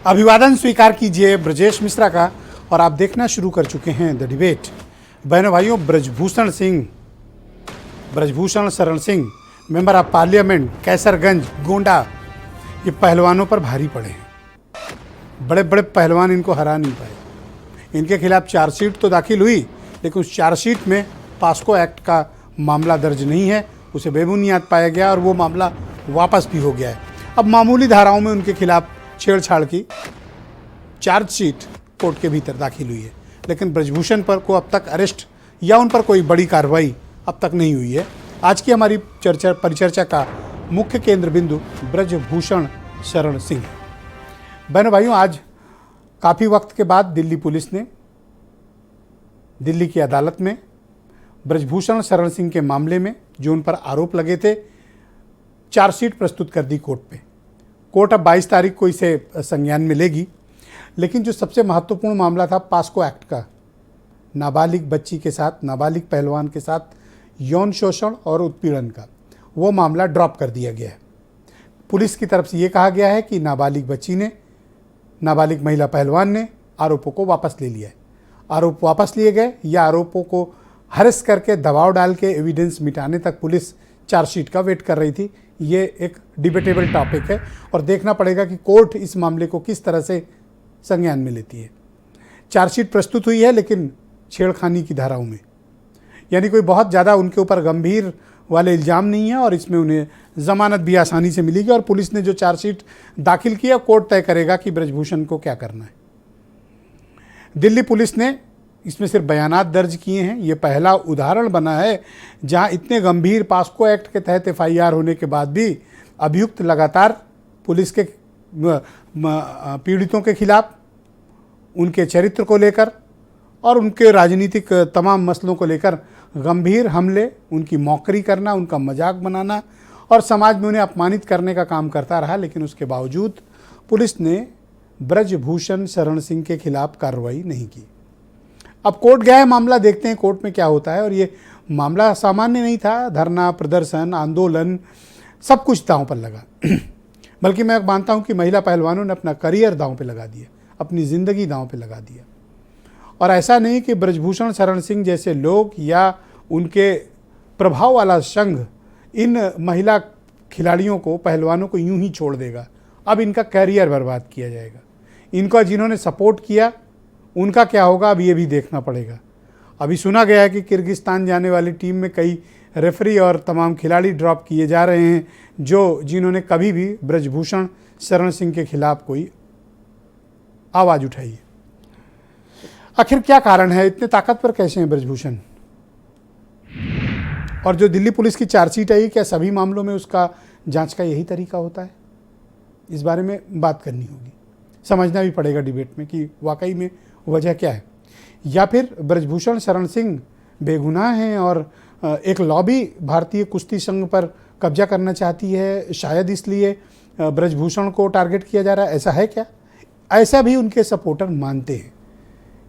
अभिवादन स्वीकार कीजिए ब्रजेश मिश्रा का। और आप देखना शुरू कर चुके हैं द डिबेट। बहनों भाइयों, Brijbhushan Sharan Singh, member of parliament Kaiserganj Gonda, ये पहलवानों पर भारी पड़े हैं। बड़े बड़े पहलवान इनको हरा नहीं पाए। इनके खिलाफ चार्जशीट तो दाखिल हुई, लेकिन उस चार्जशीट में पास्को एक्ट का मामला दर्ज नहीं है, उसे बेबुनियाद पाया गया और वो मामला वापस भी हो गया है। अब मामूली धाराओं में उनके खिलाफ छेड़छाड़ की चार्जशीट कोर्ट के भीतर दाखिल हुई है, लेकिन ब्रजभूषण पर को अब तक अरेस्ट या उन पर कोई बड़ी कार्रवाई अब तक नहीं हुई है। आज की हमारी परिचर्चा का मुख्य केंद्र बिंदु ब्रजभूषण शरण सिंह है। बहनों भाइयों, आज काफ़ी वक्त के बाद दिल्ली पुलिस ने दिल्ली की अदालत में ब्रजभूषण शरण सिंह के मामले में जो उन पर आरोप लगे थे, चार्जशीट प्रस्तुत कर दी कोर्ट पे। कोर्ट अब 22 तारीख को इसे संज्ञान में लेगी। लेकिन जो सबसे महत्वपूर्ण मामला था पास्को एक्ट का, नाबालिग बच्ची के साथ, नाबालिग पहलवान के साथ यौन शोषण और उत्पीड़न का, वो मामला ड्रॉप कर दिया गया है। पुलिस की तरफ से ये कहा गया है कि नाबालिग बच्ची ने, नाबालिग महिला पहलवान ने आरोपों को वापस ले लिया है। आरोप वापस लिए गए या आरोपों को हरेस करके दबाव डाल के एविडेंस मिटाने तक पुलिस चार्जशीट का वेट कर रही थी। ये एक डिबेटेबल टॉपिक है और देखना पड़ेगा कि कोर्ट इस मामले को किस तरह से संज्ञान में लेती है। चार्जशीट प्रस्तुत हुई है, लेकिन छेड़खानी की धाराओं में, यानी कोई बहुत ज़्यादा उनके ऊपर गंभीर वाले इल्ज़ाम नहीं है और इसमें उन्हें ज़मानत भी आसानी से मिलेगी। और पुलिस ने जो चार्जशीट दाखिल किया, कोर्ट तय करेगा कि ब्रजभूषण को क्या करना है। दिल्ली पुलिस ने इसमें सिर्फ बयानात दर्ज किए हैं। ये पहला उदाहरण बना है जहां इतने गंभीर पास्को एक्ट के तहत FIR होने के बाद भी अभियुक्त लगातार पुलिस के पीड़ितों के खिलाफ, उनके चरित्र को लेकर और उनके राजनीतिक तमाम मसलों को लेकर गंभीर हमले, उनकी मौकरी करना, उनका मजाक बनाना और समाज में उन्हें अपमानित करने का काम करता रहा। लेकिन उसके बावजूद पुलिस ने ब्रजभूषण शरण सिंह के खिलाफ कार्रवाई नहीं की। अब कोर्ट गया है मामला, देखते हैं कोर्ट में क्या होता है। और ये मामला सामान्य नहीं था। धरना, प्रदर्शन, आंदोलन, सब कुछ दांव पर लगा। बल्कि मैं मानता हूं कि महिला पहलवानों ने अपना करियर दांव पे लगा दिया, अपनी ज़िंदगी दांव पे लगा दिया। और ऐसा नहीं कि ब्रजभूषण शरण सिंह जैसे लोग या उनके प्रभाव वाला संघ इन महिला खिलाड़ियों को, पहलवानों को यूं ही छोड़ देगा। अब इनका करियर बर्बाद किया जाएगा। इनका जिन्होंने सपोर्ट किया उनका क्या होगा, अब ये भी देखना पड़ेगा। अभी सुना गया है कि किर्गिस्तान जाने वाली टीम में कई रेफरी और तमाम खिलाड़ी ड्रॉप किए जा रहे हैं जिन्होंने कभी भी ब्रजभूषण शरण सिंह के खिलाफ कोई आवाज़ उठाई है। आखिर क्या कारण है, इतने ताकतवर कैसे हैं ब्रजभूषण? और जो दिल्ली पुलिस की चार्जशीट आई, क्या सभी मामलों में उसका जांच का यही तरीका होता है? इस बारे में बात करनी होगी, समझना भी पड़ेगा डिबेट में कि वाकई में वजह क्या है। या फिर ब्रजभूषण शरण सिंह बेगुनाह हैं और एक लॉबी भारतीय कुश्ती संघ पर कब्जा करना चाहती है, शायद इसलिए ब्रजभूषण को टारगेट किया जा रहा है। ऐसा है क्या? ऐसा भी उनके सपोर्टर मानते हैं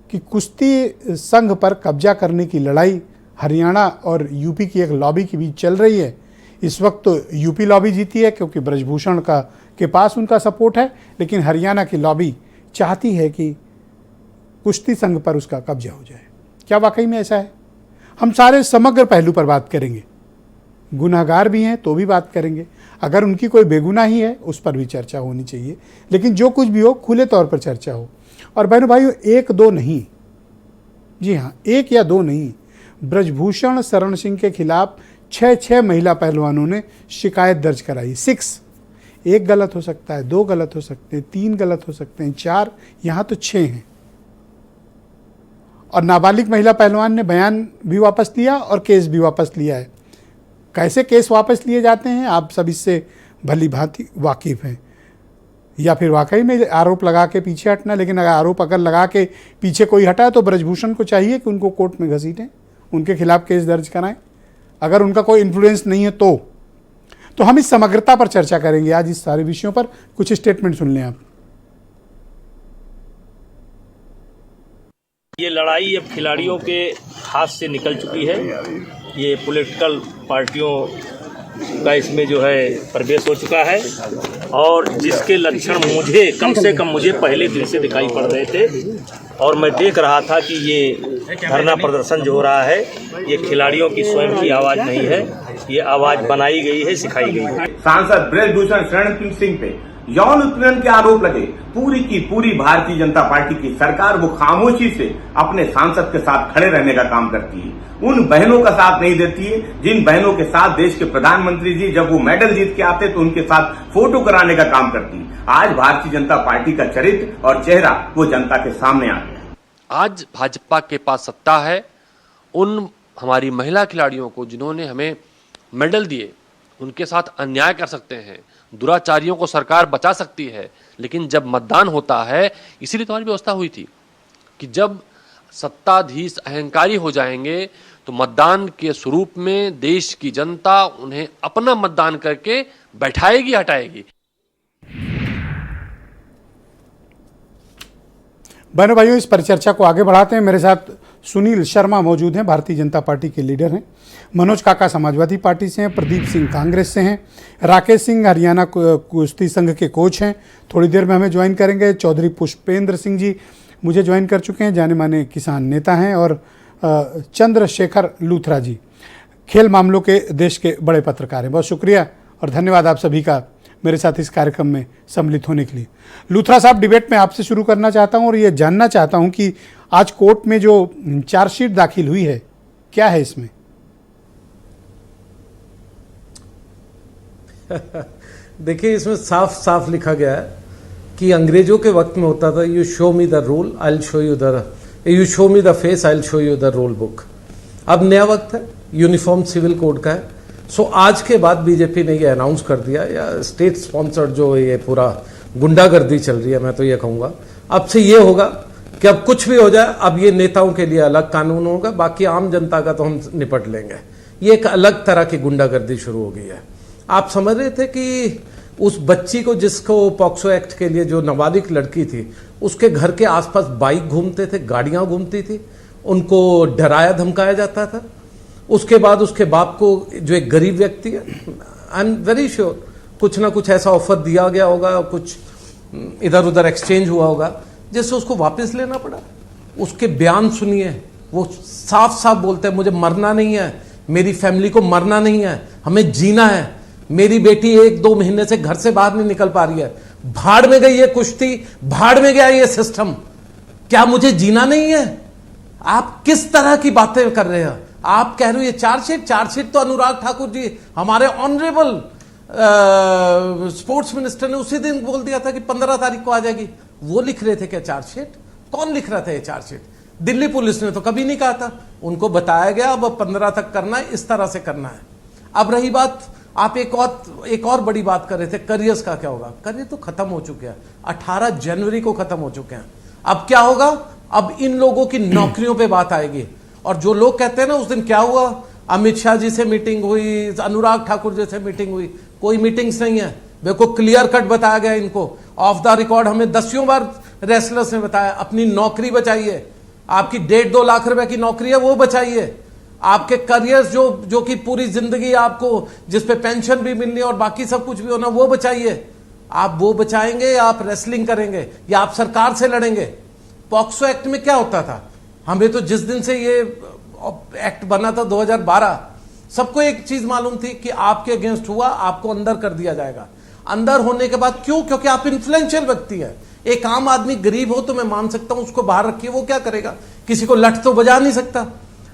कि कुश्ती संघ पर कब्जा करने की लड़ाई हरियाणा और यूपी की एक लॉबी के बीच चल रही है। इस वक्त तो यूपी लॉबी जीती है क्योंकि ब्रजभूषण के पास उनका सपोर्ट है, लेकिन हरियाणा की लॉबी चाहती है कि कुश्ती संघ पर उसका कब्जा हो जाए। क्या वाकई में ऐसा है? हम सारे समग्र पहलू पर बात करेंगे। गुनाहगार भी हैं तो भी बात करेंगे, अगर उनकी कोई बेगुनाही है उस पर भी चर्चा होनी चाहिए। लेकिन जो कुछ भी हो, खुले तौर पर चर्चा हो। और बहनों भाइयों, एक दो नहीं, जी हाँ, एक या दो नहीं, ब्रजभूषण शरण सिंह के खिलाफ 6 महिला पहलवानों ने शिकायत दर्ज कराई। 6, एक गलत हो सकता है, 2 गलत हो सकते हैं, 3 गलत हो सकते हैं, 4, यहाँ तो 6 हैं। और नाबालिग महिला पहलवान ने बयान भी वापस लिया और केस भी वापस लिया है। कैसे केस वापस लिए जाते हैं आप सब इससे भली भांति वाकिफ़ हैं। या फिर वाकई में आरोप लगा के पीछे हटना, लेकिन अगर आरोप लगा के पीछे कोई हटा तो ब्रजभूषण को चाहिए कि उनको कोर्ट में घसीटें, उनके खिलाफ केस दर्ज कराएं। अगर उनका कोई इन्फ्लुएंस नहीं है तो हम इस समग्रता पर चर्चा करेंगे आज। इस सारे विषयों पर कुछ स्टेटमेंट सुन लें आप। ये लड़ाई अब खिलाड़ियों के हाथ से निकल चुकी है। ये पॉलिटिकल पार्टियों का इसमें जो है प्रवेश हो चुका है और जिसके लक्षण मुझे कम से कम मुझे पहले दिन से दिखाई पड़ रहे थे और मैं देख रहा था कि ये धरना प्रदर्शन जो हो रहा है ये खिलाड़ियों की स्वयं की आवाज़ नहीं है, ये आवाज़ बनाई गई है, सिखाई गई है। सांसद ब्रजभूषण शरण सिंह पे यौन उत्पीड़न के आरोप लगे, पूरी की पूरी भारतीय जनता पार्टी की सरकार वो खामोशी से अपने सांसद के साथ खड़े रहने का काम करती है, उन बहनों का साथ नहीं देती है जिन बहनों के साथ देश के प्रधानमंत्री जी जब वो मेडल जीत के आते तो उनके साथ फोटो कराने का काम करती है। आज भारतीय जनता पार्टी का चरित्र और चेहरा वो जनता के सामने आ गया। आज भाजपा के पास सत्ता है, उन हमारी महिला खिलाड़ियों को जिन्होंने हमें मेडल दिए उनके साथ अन्याय कर सकते हैं, दुराचारियों को सरकार बचा सकती है, लेकिन जब मतदान होता है, इसीलिए तुम्हारी व्यवस्था हुई थी कि जब सत्ताधीश अहंकारी हो जाएंगे तो मतदान के स्वरूप में देश की जनता उन्हें अपना मतदान करके बैठाएगी, हटाएगी। बहनों भाइयों, इस परिचर्चा को आगे बढ़ाते हैं। मेरे साथ सुनील शर्मा मौजूद हैं, भारतीय जनता पार्टी के लीडर हैं। मनोज काका समाजवादी पार्टी से हैं, प्रदीप सिंह कांग्रेस से हैं, राकेश सिंह हरियाणा कुश्ती संघ के कोच हैं, थोड़ी देर में हमें ज्वाइन करेंगे। चौधरी पुष्पेंद्र सिंह जी मुझे ज्वाइन कर चुके हैं, जाने माने किसान नेता हैं, और चंद्रशेखर लूथरा जी खेल मामलों के देश के बड़े पत्रकार हैं। बहुत शुक्रिया और धन्यवाद आप सभी का मेरे साथ इस कार्यक्रम में सम्मिलित होने के लिए। लूथरा साहब, डिबेट में आपसे शुरू करना चाहता हूं और ये जानना चाहता हूं कि आज कोर्ट में जो चार्जशीट दाखिल हुई है, क्या है इसमें? देखिए, इसमें साफ साफ लिखा गया है कि अंग्रेजों के वक्त में होता था, you show me the role I will show you the, you show me the face I will show you the role book. अब नया वक्त है, यूनिफॉर्म सिविल कोड का है। सो आज के बाद बीजेपी ने ये अनाउंस कर दिया, या स्टेट स्पॉन्सर्ड जो ये पूरा गुंडागर्दी चल रही है, मैं तो ये कहूँगा अब से ये होगा कि अब कुछ भी हो जाए, अब ये नेताओं के लिए अलग कानून होगा, बाकी आम जनता का तो हम निपट लेंगे। ये एक अलग तरह की गुंडागर्दी शुरू हो गई है। आप समझ रहे थे कि उस बच्ची को, जिसको पॉक्सो एक्ट के लिए, जो नाबालिग लड़की थी, उसके घर के आसपास बाइक घूमते थे, गाड़ियां घूमती थी, उनको डराया धमकाया जाता था। उसके बाद उसके बाप को, जो एक गरीब व्यक्ति है, आई एम वेरी श्योर कुछ ना कुछ ऐसा ऑफर दिया गया होगा, कुछ इधर उधर एक्सचेंज हुआ होगा जिससे उसको वापस लेना पड़ा। उसके बयान सुनिए, वो साफ साफ बोलते हैं मुझे मरना नहीं है, मेरी फैमिली को मरना नहीं है, हमें जीना है, मेरी बेटी 1-2 महीने से घर से बाहर नहीं निकल पा रही है, भाड़ में गई ये कुश्ती, भाड़ में गया ये सिस्टम, क्या मुझे जीना नहीं है? आप किस तरह की बातें कर रहे हैं? आप कह रहे हो ये चार्जशीट तो अनुराग ठाकुर जी, हमारे ऑनरेबल स्पोर्ट्स मिनिस्टर ने उसी दिन बोल दिया था कि 15 तारीख को आ जाएगी। वो लिख रहे थे क्या चार्जशीट? कौन लिख रहा था ये चार्जशीट? दिल्ली पुलिस ने तो कभी नहीं कहा था, उनको बताया गया अब 15 तक करना है, इस तरह से करना है। अब रही बात, आप एक और बड़ी बात कर रहे थे, करियर्स का क्या होगा? करियर तो खत्म हो चुके हैं, 18 जनवरी को खत्म हो चुके हैं। अब क्या होगा? अब इन लोगों की नौकरियों पे बात आएगी। और जो लोग कहते हैं ना, उस दिन क्या हुआ, अमित शाह जी से मीटिंग हुई, अनुराग ठाकुर जी से मीटिंग हुई, कोई मीटिंग्स नहीं है। देखो क्लियर कट बताया गया इनको, ऑफ द रिकॉर्ड हमें 10 बार रेसलर्स ने बताया, अपनी नौकरी बचाइए, आपकी 1.5-2 लाख रुपए की नौकरी है वो बचाइए, आपके करियर्स जो कि पूरी जिंदगी आपको, जिसपे पेंशन भी मिलनी और बाकी सब कुछ भी होना, वो बचाइए। आप वो बचाएंगे या आप रेसलिंग करेंगे या आप सरकार से लड़ेंगे? पॉक्सो एक्ट में क्या होता था? हमें तो जिस दिन से ये एक्ट बना था 2012, सबको एक चीज मालूम थी कि आपके अगेंस्ट हुआ आपको अंदर कर दिया जाएगा। अंदर होने के बाद क्यों? क्योंकि आप इन्फ्लुएंशियल व्यक्ति है। एक आम आदमी गरीब हो तो मैं मान सकता हूं, उसको बाहर रखिए, वो क्या करेगा? किसी को लठ तो बजा नहीं सकता।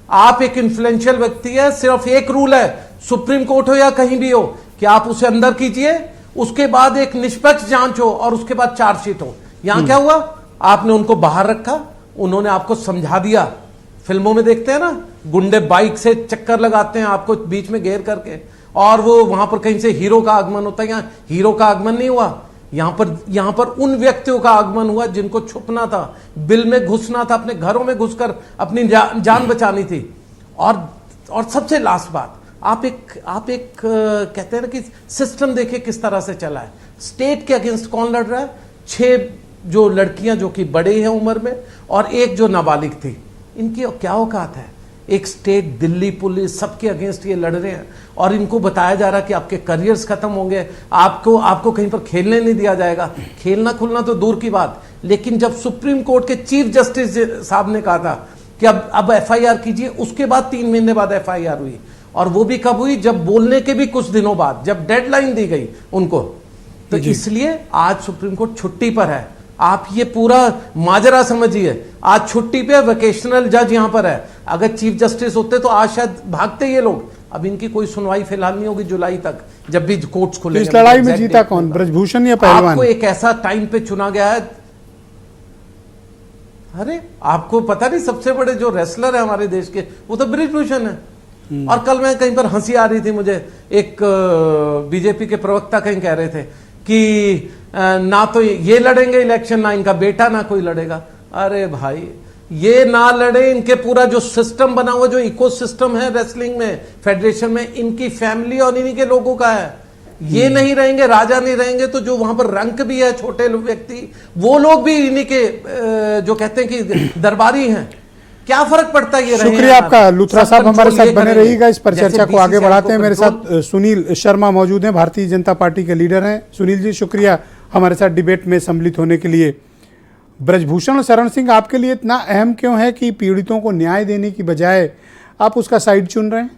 आप एक इन्फ्लुएंशियल व्यक्ति है, सिर्फ एक रूल है, सुप्रीम कोर्ट हो या कहीं भी हो, कि आप उसे अंदर कीजिए, उसके बाद एक निष्पक्ष जांच हो और उसके बाद चार्जशीट हो। यहां क्या हुआ? आपने उनको बाहर रखा, उन्होंने आपको समझा दिया। फिल्मों में देखते हैं ना, गुंडे बाइक से चक्कर लगाते हैं आपको बीच में घेर करके, और वो वहां पर कहीं से हीरो का आगमन होता है। यहां हीरो का आगमन नहीं हुआ, यहां पर उन व्यक्तियों का आगमन हुआ जिनको छुपना था, बिल में घुसना था, अपने घरों में घुसकर अपनी जान बचानी थी। और सबसे लास्ट बात, आप एक कहते हैं ना कि सिस्टम देखिए किस तरह से चला है। स्टेट के अगेंस्ट कौन लड़ रहा है? 6 जो लड़कियां जो कि बड़े हैं उम्र में और एक जो नाबालिग थी, इनकी क्या औकात है? एक स्टेट दिल्ली पुलिस सबके अगेंस्ट ये लड़ रहे हैं और इनको बताया जा रहा है कि आपके करियर्स खत्म होंगे, आपको कहीं पर खेलने नहीं दिया जाएगा। खेलना खुलना तो दूर की बात, लेकिन जब सुप्रीम कोर्ट के चीफ जस्टिस साहब ने कहा था कि अब एफआईआर कीजिए, उसके बाद 3 महीने बाद एफआईआर हुई। और वो भी कब हुई? जब बोलने के भी कुछ दिनों बाद, जब डेडलाइन दी गई उनको। तो इसलिए आज सुप्रीम कोर्ट छुट्टी पर है। आप ये पूरा माजरा समझिए, आज छुट्टी पे वेकेशनल जज यहां पर है। अगर चीफ जस्टिस होते तो आज शायद भागते ये लोग। अब इनकी कोई सुनवाई फिलहाल नहीं होगी जुलाई तक, जब भी कोर्ट्स खुलेंगे। इस लड़ाई में जीता कौन, ब्रजभूषण या पहलवान? आपको एक ऐसा टाइम पे चुना गया है। अरे आपको पता नहीं, सबसे बड़े जो रेसलर है हमारे देश के वो तो ब्रजभूषण है। और कल मैं कहीं पर हंसी आ रही थी मुझे, एक बीजेपी के प्रवक्ता कहीं कह रहे थे कि ना तो ये लड़ेंगे इलेक्शन, ना इनका बेटा, ना कोई लड़ेगा। अरे भाई, ये ना लड़े, इनके पूरा जो सिस्टम बना हुआ, जो इकोसिस्टम है रेसलिंग में, फेडरेशन में, इनकी फैमिली और इन्हीं के लोगों का है। ये नहीं रहेंगे, राजा नहीं रहेंगे, तो जो वहां पर रंक भी है, छोटे व्यक्ति, वो लोग भी इन्हीं के जो कहते हैं कि दरबारी हैं। क्या फर्क पड़ता है? ये शुक्रिया आपका लूथरा साहब, हमारे साथ बने रहिएगा। इस पर चर्चा को आगे बढ़ाते हैं। मेरे साथ सुनील शर्मा मौजूद हैं, भारतीय जनता पार्टी के लीडर हैं। सुनील जी, शुक्रिया हमारे साथ डिबेट में सम्मिलित होने के लिए। ब्रजभूषण और शरण सिंह आपके लिए इतना अहम क्यों है कि पीड़ितों को न्याय देने की बजाय आप उसका साइड चुन रहे हैं?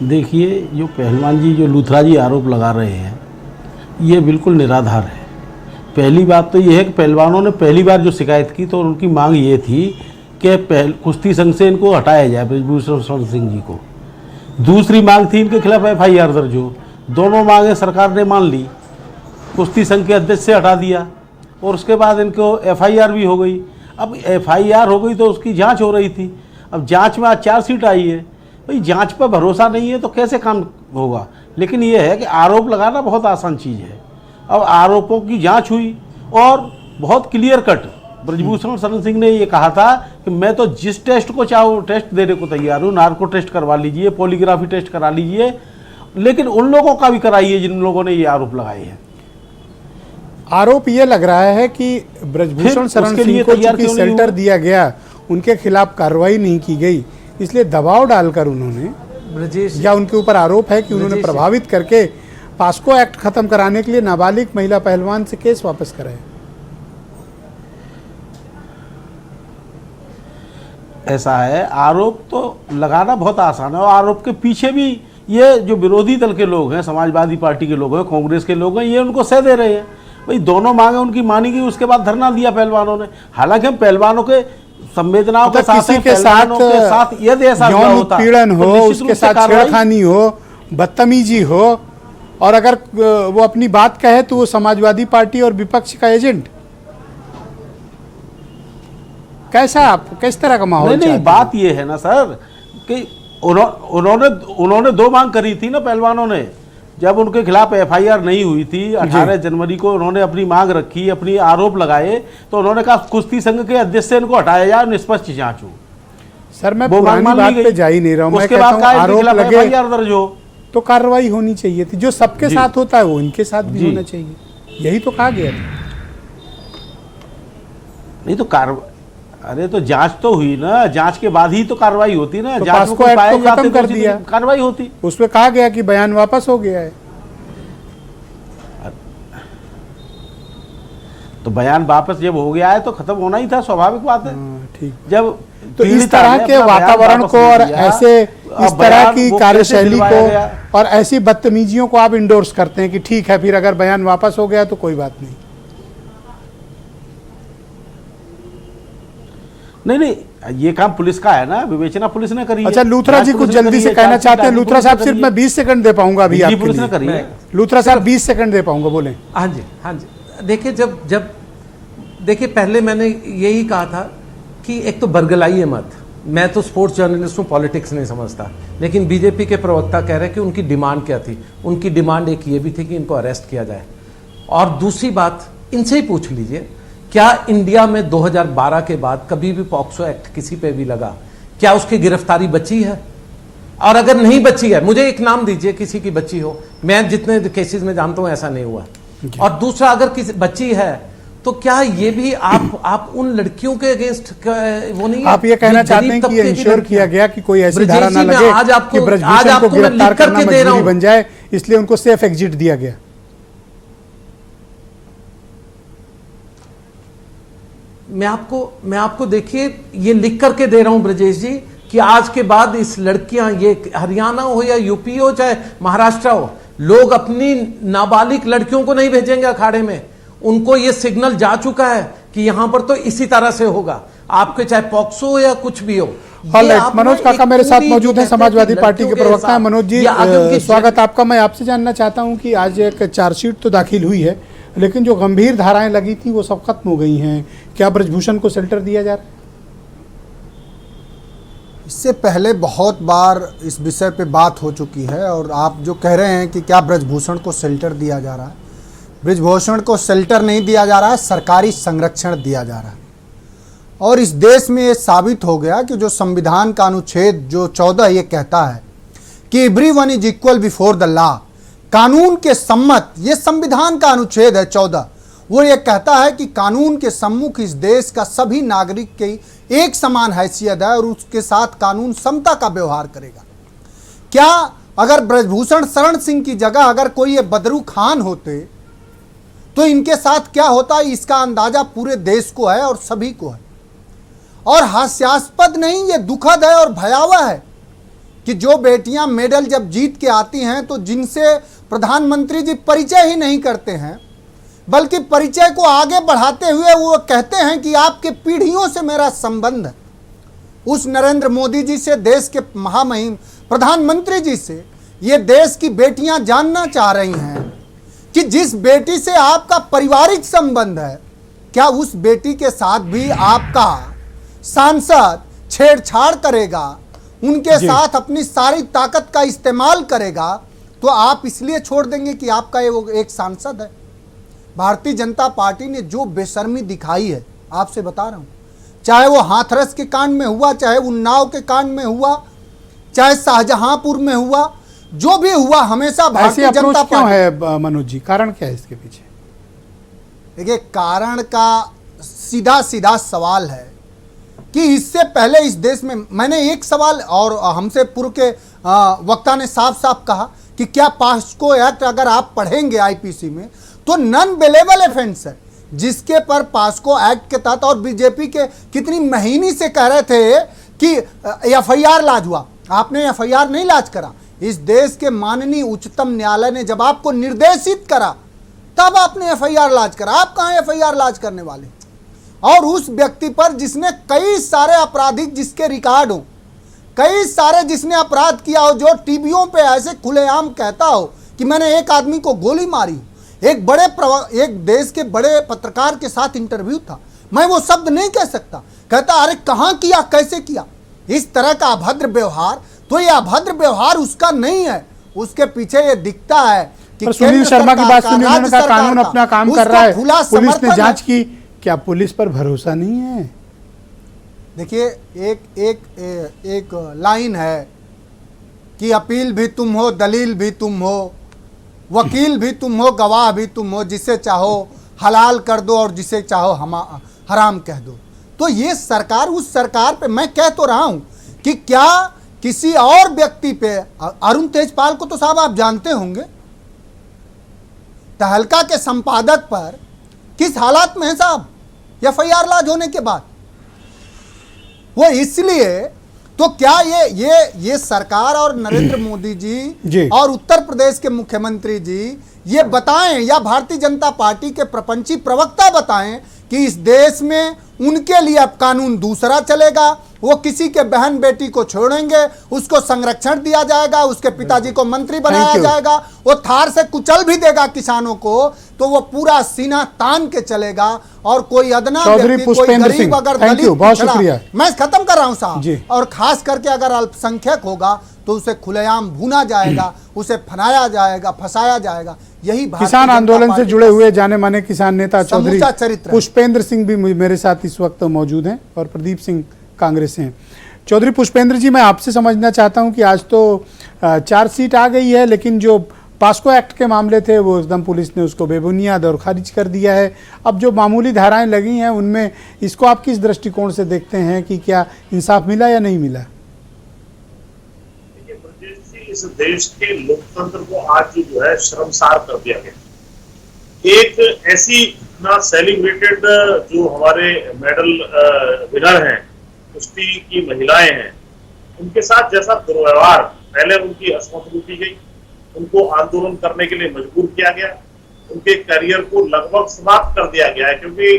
देखिए, जो पहलवान जी, जो लूथरा जी आरोप लगा रहे हैं, ये बिल्कुल निराधार है। पहली बात तो ये है कि पहलवानों ने पहली बार जो शिकायत की तो उनकी मांग ये थी कि कुश्ती संघ से इनको हटाया जाए, ब्रजभूषण शरण सिंह जी को। दूसरी मांग थी इनके खिलाफ एफआईआर दर्ज हो। दोनों मांगें सरकार ने मान ली, कुश्ती संघ के अध्यक्ष से हटा दिया और उसके बाद इनको एफआईआर भी हो गई। अब एफआईआर हो गई तो उसकी जांच हो रही थी। अब जांच में आज चार्जशीट आई है। भाई, जांच पर भरोसा नहीं है तो कैसे काम होगा? लेकिन ये है कि आरोप लगाना बहुत आसान चीज़ है। अब आरोपों की जांच हुई और बहुत क्लियर कट ब्रजभूषण शरण सिंह ने ये कहा था कि मैं तो जिस टेस्ट को चाहूँ टेस्ट देने को तैयार हूँ, नार्को टेस्ट करवा लीजिए, पॉलीग्राफी टेस्ट करा लीजिए, लेकिन उन लोगों का भी कराइए जिन लोगों ने ये आरोप लगाए हैं। आरोप ये लग रहा है कि ब्रजभूषण शरण सिंह को चूंकि शेल्टर दिया गया, उनके खिलाफ कार्रवाई नहीं की गई, इसलिए दबाव डालकर उन्होंने, या उनके ऊपर आरोप है कि उन्होंने प्रभावित करके पास्को एक्ट खत्म कराने के लिए नाबालिग महिला पहलवान से केस वापस कराए। ऐसा है, आरोप तो लगाना बहुत आसान है और आरोप के पीछे भी ये जो विरोधी दल के लोग हैं, समाजवादी पार्टी के लोग हैं, कांग्रेस के लोग हैं, ये उनको सह दे रहे हैं। भाई, दोनों मांगे उनकी मानी गई, उसके बाद धरना दिया पहलवानों ने। हालांकि हम पहलवानों के संवेदनाओं के साथ, किसी के साथ यदि ऐसा यौन उत्पीड़न हो, उसके साथ छेड़खानी हो, बदतमीजी हो, और अगर वो अपनी बात कहे तो वो समाजवादी पार्टी और विपक्ष का एजेंट, कैसा आप किस तरह का माहौल? नहीं, बात ये है ना सर कि उन्होंने 2 मांग करी थी ना पहलवानों ने। जब उनके खिलाफ एफआईआर नहीं हुई थी, 18 जनवरी को उन्होंने अपनी मांग रखी, अपनी आरोप लगाए, तो उन्होंने कहा कुश्ती संघ के अध्यक्ष से इनको हटाया जाए, निष्पक्ष जांच हो। सर, मैं पुरानी बात पे जा ही नहीं रहा हूँ। मैं कहता हूँ आरोप लगे एफआईआर दर्ज हो तो कार्रवाई होनी चाहिए थी। जो सबके साथ होता है वो इनके साथ भी होना चाहिए, यही तो कहा गया था। नहीं तो अरे तो जांच तो हुई ना, जांच के बाद ही तो कार्रवाई होती ना। तो जांच पास्को एक्ट को खत्म कर दिया, कार्रवाई होती। उसमें कहा गया कि बयान वापस हो गया है। तो बयान वापस जब हो गया है तो खत्म होना ही था, स्वाभाविक बात है। ठीक। जब तो इस तरह के वातावरण को और ऐसे इस तरह की कार्यशैली को और ऐसी बदतमीजियों को आप इंडोर्स करते हैं कि ठीक है, फिर अगर बयान वापस हो गया तो कोई बात नहीं। नहीं, ये काम पुलिस का है ना, विवेचना पुलिस ने करी है। अच्छा, लूथरा जी कुछ जल्दी से कहना चाहते हैं। लूथरा साहब, सिर्फ मैं 20 सेकंड दे पाऊंगा अभी आपके पुलिस ने करी लिए। है। लूथरा साहब 20 सेकंड दे पाऊंगा, बोले। हाँ जी, हाँ जी। देखिए, जब देखिए, पहले मैंने यही कहा था कि एक तो बरगलाइए मत। मैं तो स्पोर्ट्स जर्नलिस्ट हूँ, पॉलिटिक्स नहीं समझता, लेकिन बीजेपी के प्रवक्ता कह रहे हैं कि उनकी डिमांड क्या थी। उनकी डिमांड एक ये भी थी कि इनको अरेस्ट किया जाए। और दूसरी बात, इनसे ही पूछ लीजिए, क्या इंडिया में 2012 के बाद कभी भी पॉक्सो एक्ट किसी पे भी लगा? क्या उसकी गिरफ्तारी बची है? और अगर नहीं बची है, मुझे एक नाम दीजिए किसी की बची हो। मैं जितने केसेस में जानता हूं ऐसा नहीं हुआ। और दूसरा, अगर किसी बची है तो क्या ये भी आप उन लड़कियों के अगेंस्ट वो नहीं है? आप ये कहना चाहते हैं कि ये इंश्योर किया गया कि कोई ऐसी धारा ना लगे कि ब्रजभूषण को गिरफ्तार करना मजबूरी बन जाए, इसलिए उनको सेफ एग्जिट दिया गया। मैं आपको देखिए ये लिख करके दे रहा हूं ब्रजेश जी कि आज के बाद इस लड़कियां, ये हरियाणा हो या यूपी हो चाहे महाराष्ट्र हो, लोग अपनी नाबालिग लड़कियों को नहीं भेजेंगे अखाड़े में। उनको ये सिग्नल जा चुका है कि यहां पर तो इसी तरह से होगा, आपके चाहे पॉक्सो हो या कुछ भी हो। मनोज काका मेरे साथ मौजूद हैं, समाजवादी पार्टी के प्रवक्ता हैं। मनोज जी, स्वागत आपका। मैं आपसे जानना चाहता हूं कि आज एक चार्जशीट तो दाखिल हुई है, लेकिन जो गंभीर धाराएं लगी थी वो सब खत्म हो गई हैं। क्या ब्रजभूषण को शेल्टर दिया जा रहा है? इससे पहले बहुत बार इस विषय पे बात हो चुकी है, और आप जो कह रहे हैं कि क्या ब्रजभूषण को शेल्टर दिया जा रहा है, ब्रजभूषण को शेल्टर नहीं दिया जा रहा है, सरकारी संरक्षण दिया जा रहा है। और इस देश में ये साबित हो गया कि जो संविधान का अनुच्छेद जो 14 ये कहता है कि everyone is equal before the law, कानून के सम्मत, ये संविधान का अनुच्छेद है 14, वो ये कहता है कि कानून के सम्मुख इस देश का सभी नागरिक की एक समान हैसियत है और उसके साथ कानून समता का व्यवहार करेगा। क्या अगर ब्रजभूषण शरण सिंह की जगह अगर कोई ये बदरू खान होते तो इनके साथ क्या होता, इसका अंदाजा पूरे देश को है और सभी को है। और हास्यास्पद नहीं, ये दुखद है और भयावह है कि जो बेटियां मेडल जब जीत के आती हैं तो जिनसे प्रधानमंत्री जी परिचय ही नहीं करते हैं, बल्कि परिचय को आगे बढ़ाते हुए वो कहते हैं कि आपके पीढ़ियों से मेरा संबंध है। उस नरेंद्र मोदी जी से, देश के महामहिम प्रधानमंत्री जी से, ये देश की बेटियां जानना चाह रही हैं कि जिस बेटी से आपका पारिवारिक संबंध है, क्या उस बेटी के साथ भी आपका सांसद छेड़छाड़ करेगा, उनके साथ अपनी सारी ताकत का इस्तेमाल करेगा, तो आप इसलिए छोड़ देंगे कि आपका ये वो एक सांसद है? भारतीय जनता पार्टी ने जो बेशर्मी दिखाई है, आपसे बता रहा हूं, चाहे वो हाथरस के कांड में हुआ, चाहे उन्नाव के कांड में हुआ, चाहे शाहजहांपुर में हुआ, जो भी हुआ, हमेशा भारतीय जनता पार्टी क्यों है मनोज जी, कारण क्या है इसके पीछे? देखिए, कारण का सीधा सीधा सवाल है कि इससे पहले इस देश में, मैंने एक सवाल, और हमसे पूर्व के वक्ता ने साफ साफ कहा कि क्या पास्को एक्ट अगर आप पढ़ेंगे आईपीसी में तो नॉन बेलेबल ऑफेंस है, जिसके पर पास्को एक्ट के तहत, और बीजेपी के कितनी महीनी से कह रहे थे कि एफआईआर लाज हुआ, आपने एफआईआर नहीं लाज करा। इस देश के माननीय उच्चतम न्यायालय ने जब आपको निर्देशित करा तब आपने एफआईआर लाज करा। आप कहां एफआईआर लाज करने वाले? और उस व्यक्ति पर जिसने कई सारे आपराधिक, जिसके रिकॉर्ड हो, कई सारे जिसने अपराध किया हो, जो टीवियों पे ऐसे खुलेआम कहता हो कि मैंने एक आदमी को गोली मारी। एक देश के बड़े पत्रकार के साथ इंटरव्यू था, मैं वो शब्द नहीं कह सकता, कहता अरे कहां किया, कैसे किया। इस तरह का अभद्र व्यवहार, तो ये अभद्र व्यवहार उसका नहीं है, उसके पीछे ये दिखता है कि सुनील शर्मा की बात सुनिए, उन्होंने कहा कानून अपना काम कर रहा है, पुलिस ने जांच की। क्या पुलिस पर भरोसा नहीं है? देखिए, एक लाइन है कि अपील भी तुम हो, दलील भी तुम हो, वकील भी तुम हो, गवाह भी तुम हो, जिसे चाहो हलाल कर दो और जिसे चाहो हराम कह दो। तो ये सरकार, उस सरकार पे मैं कह तो रहा हूं कि क्या किसी और व्यक्ति पे, अरुण तेजपाल को तो साहब आप जानते होंगे, तहलका के संपादक पर किस हालात में है साहब एफआईआर लाज होने के बाद? वो इसलिए, तो क्या ये सरकार और नरेंद्र मोदी जी और उत्तर प्रदेश के मुख्यमंत्री जी ये बताएं, या भारतीय जनता पार्टी के प्रपंची प्रवक्ता बताएं कि इस देश में उनके लिए अब कानून दूसरा चलेगा, वो किसी के बहन बेटी को छोड़ेंगे, उसको संरक्षण दिया जाएगा, उसके पिताजी को मंत्री बनाया जाएगा, वो थार से कुचल भी देगा किसानों को, तो वो पूरा सीना तान के चलेगा, और कोई अदना व्यक्ति, कोई गरीब अगर दलित, बहुत शुक्रिया, मैं खत्म कर रहा हूं साहब, और खास करके अगर अल्पसंख्यक होगा तो उसे खुलेआम भूना जाएगा, उसे फनाया जाएगा, फंसाया जाएगा। यही किसान आंदोलन से जुड़े हुए जाने माने किसान नेता चौधरी पुष्पेंद्र सिंह भी मेरे साथ इस वक्त मौजूद हैं, और प्रदीप सिंह कांग्रेस हैं। चौधरी पुष्पेंद्र जी, मैं आपसे समझना चाहता हूं कि आज तो चार्जशीट आ गई है, लेकिन जो पास्को एक्ट के मामले थे वो एकदम पुलिस ने उसको बेबुनियाद और खारिज कर दिया है। अब जो मामूली धाराएं लगी हैं उनमें इसको आप किस दृष्टिकोण से देखते हैं कि क्या इंसाफ मिला या नहीं मिला? देखिए ब्रजेश जी, इस देश के लोकतंत्र को आज जो है शर्मसार कर दिया गया। एक ऐसी ना सेलिब्रेटेड जो हमारे मेडल विनर हैं, कुश्ती की महिलाएं हैं, उनके साथ जैसा दुर्व्यवहार, पहले उनकी असमत लूटी गई, उनको आंदोलन करने के लिए मजबूर किया गया, उनके करियर को लगभग समाप्त कर दिया गया है। क्योंकि